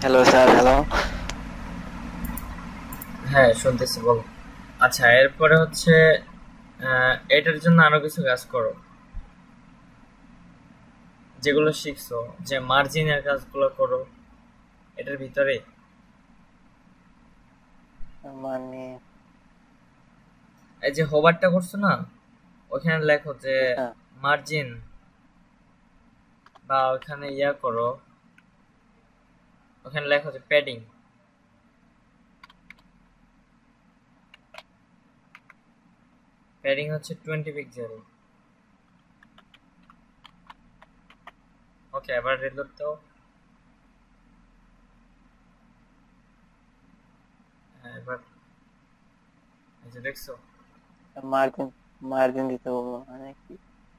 Hello sir, hello. হ্যাঁ শুনতেছি, বলো। আচ্ছা, এরপরে হচ্ছে এটার জন্য আরো কিছু কাজ করো, যেগুলো শিখছো, যে মার্জিনের কাজগুলো করো এটার ভিতরে। মানে এই যে হোভারটা করছো না, ওখানে লেখো যে জি স্যার। মার্জিন, বা ওখানে ইয়া করো, ওখানে লেখো যে প্যাডিং। প্যাডিং হচ্ছে 20 পিক্সেল। ওকে, আবার রিলোড দাও। হ্যাঁ, এবার এই যে দেখছো। মার্জিন মার্জিন দিতে বলবো মানে কি?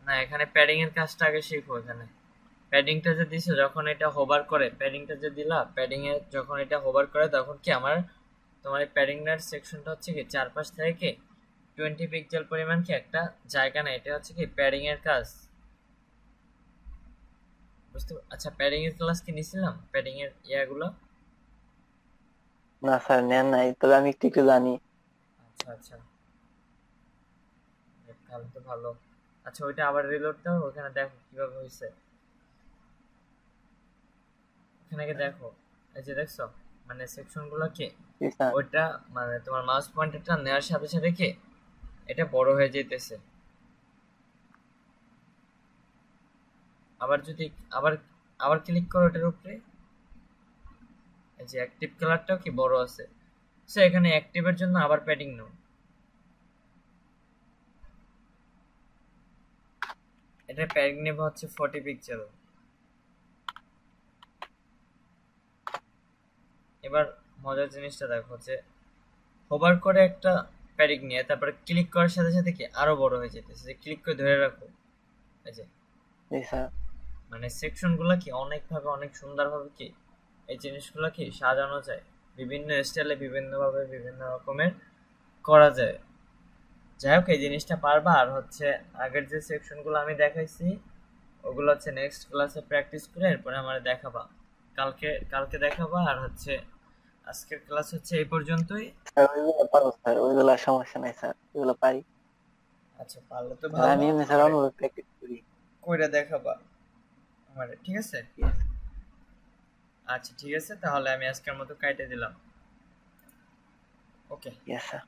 না, এখানে প্যাডিং এর কাজটা আগে শিখো। এখানে প্যাডিংটা যে দিছো, যখন এটা হোভার করে, প্যাডিংটা যে দিলা, প্যাডিং এ যখন এটা হোভার করে তখন কি আমার, তোমার এই প্যাডিং এর সেকশনটা হচ্ছে কি চারপাশ থেকে কি 20 পিক্সেল পরিমাণ কি একটা জায়গা না, এটা হচ্ছে কি প্যাডিং এর কাজ। আচ্ছা, প্যাডিং এর ক্লাস কি নিছিলাম, প্যাডিং এর ইয়াগুলো? না স্যার, নেন নাই, তবে আমি একটু একটু জানি। আচ্ছা আচ্ছা, তাহলে তো ভালো। আচ্ছা, ওইটা আবার রিলোড দাও, ওখানে দেখো কিভাবে হয়েছে। এখানে গিয়ে দেখো, এই যে দেখছো, মানে সেকশন গুলো কি জি স্যার। ওইটা, মানে তোমার মাউস পয়েন্টারটা নেওয়ার সাথে সাথে কি এটা বড় হয়ে যেতেছে। আবার যদি আবার আবার ক্লিক করো এটার উপরে, এই যে অ্যাক্টিভ কালারটাও কি বড় আছে। সো এখানে অ্যাক্টিভের জন্য আবার প্যাডিং নাও। এটা প্যাডিং নেবে হচ্ছে 40 পিক্সেল। এবার মজার জিনিসটা দেখো, যে হোভার করে একটা প্যাডিং নিয়ে তারপরে ক্লিক করার সাথে সাথে কি আরো বড় হয়ে যেতেছে, যে ক্লিক করে ধরে রাখো। এই যে জি স্যার। মানে সেকশন গুলা কি অনেক ভাবে, অনেক সুন্দর ভাবে কি এই জিনিসগুলো কি সাজানো যায়, বিভিন্ন স্টাইলে, বিভিন্ন ভাবে, বিভিন্ন রকমের করা যায়। যাই হোক, এই জিনিসটা পারবা। আর হচ্ছে আগের যে সেকশন গুলো আমি দেখাইছি ওগুলো হচ্ছে নেক্সট ক্লাসে প্র্যাকটিস করে এরপরে আমার দেখাবা। কালকে কালকে দেখাবা। আর হচ্ছে আজকের ক্লাস হচ্ছে এই পর্যন্তই। স্যার ওইগুলো পারো স্যার, ওইগুলো সমস্যা নাই স্যার, ওইগুলো পারি। আচ্ছা, পারলে তো আর ভালো। আমি এমনি স্যার আমার অনুরোধ প্র্যাকটিস করি। কইরা দেখাবা আমার, ঠিক আছে? Yes, আচ্ছা ঠিক আছে, তাহলে আমি আজকের মতো কাইটে দিলাম। ওকে। yes sir.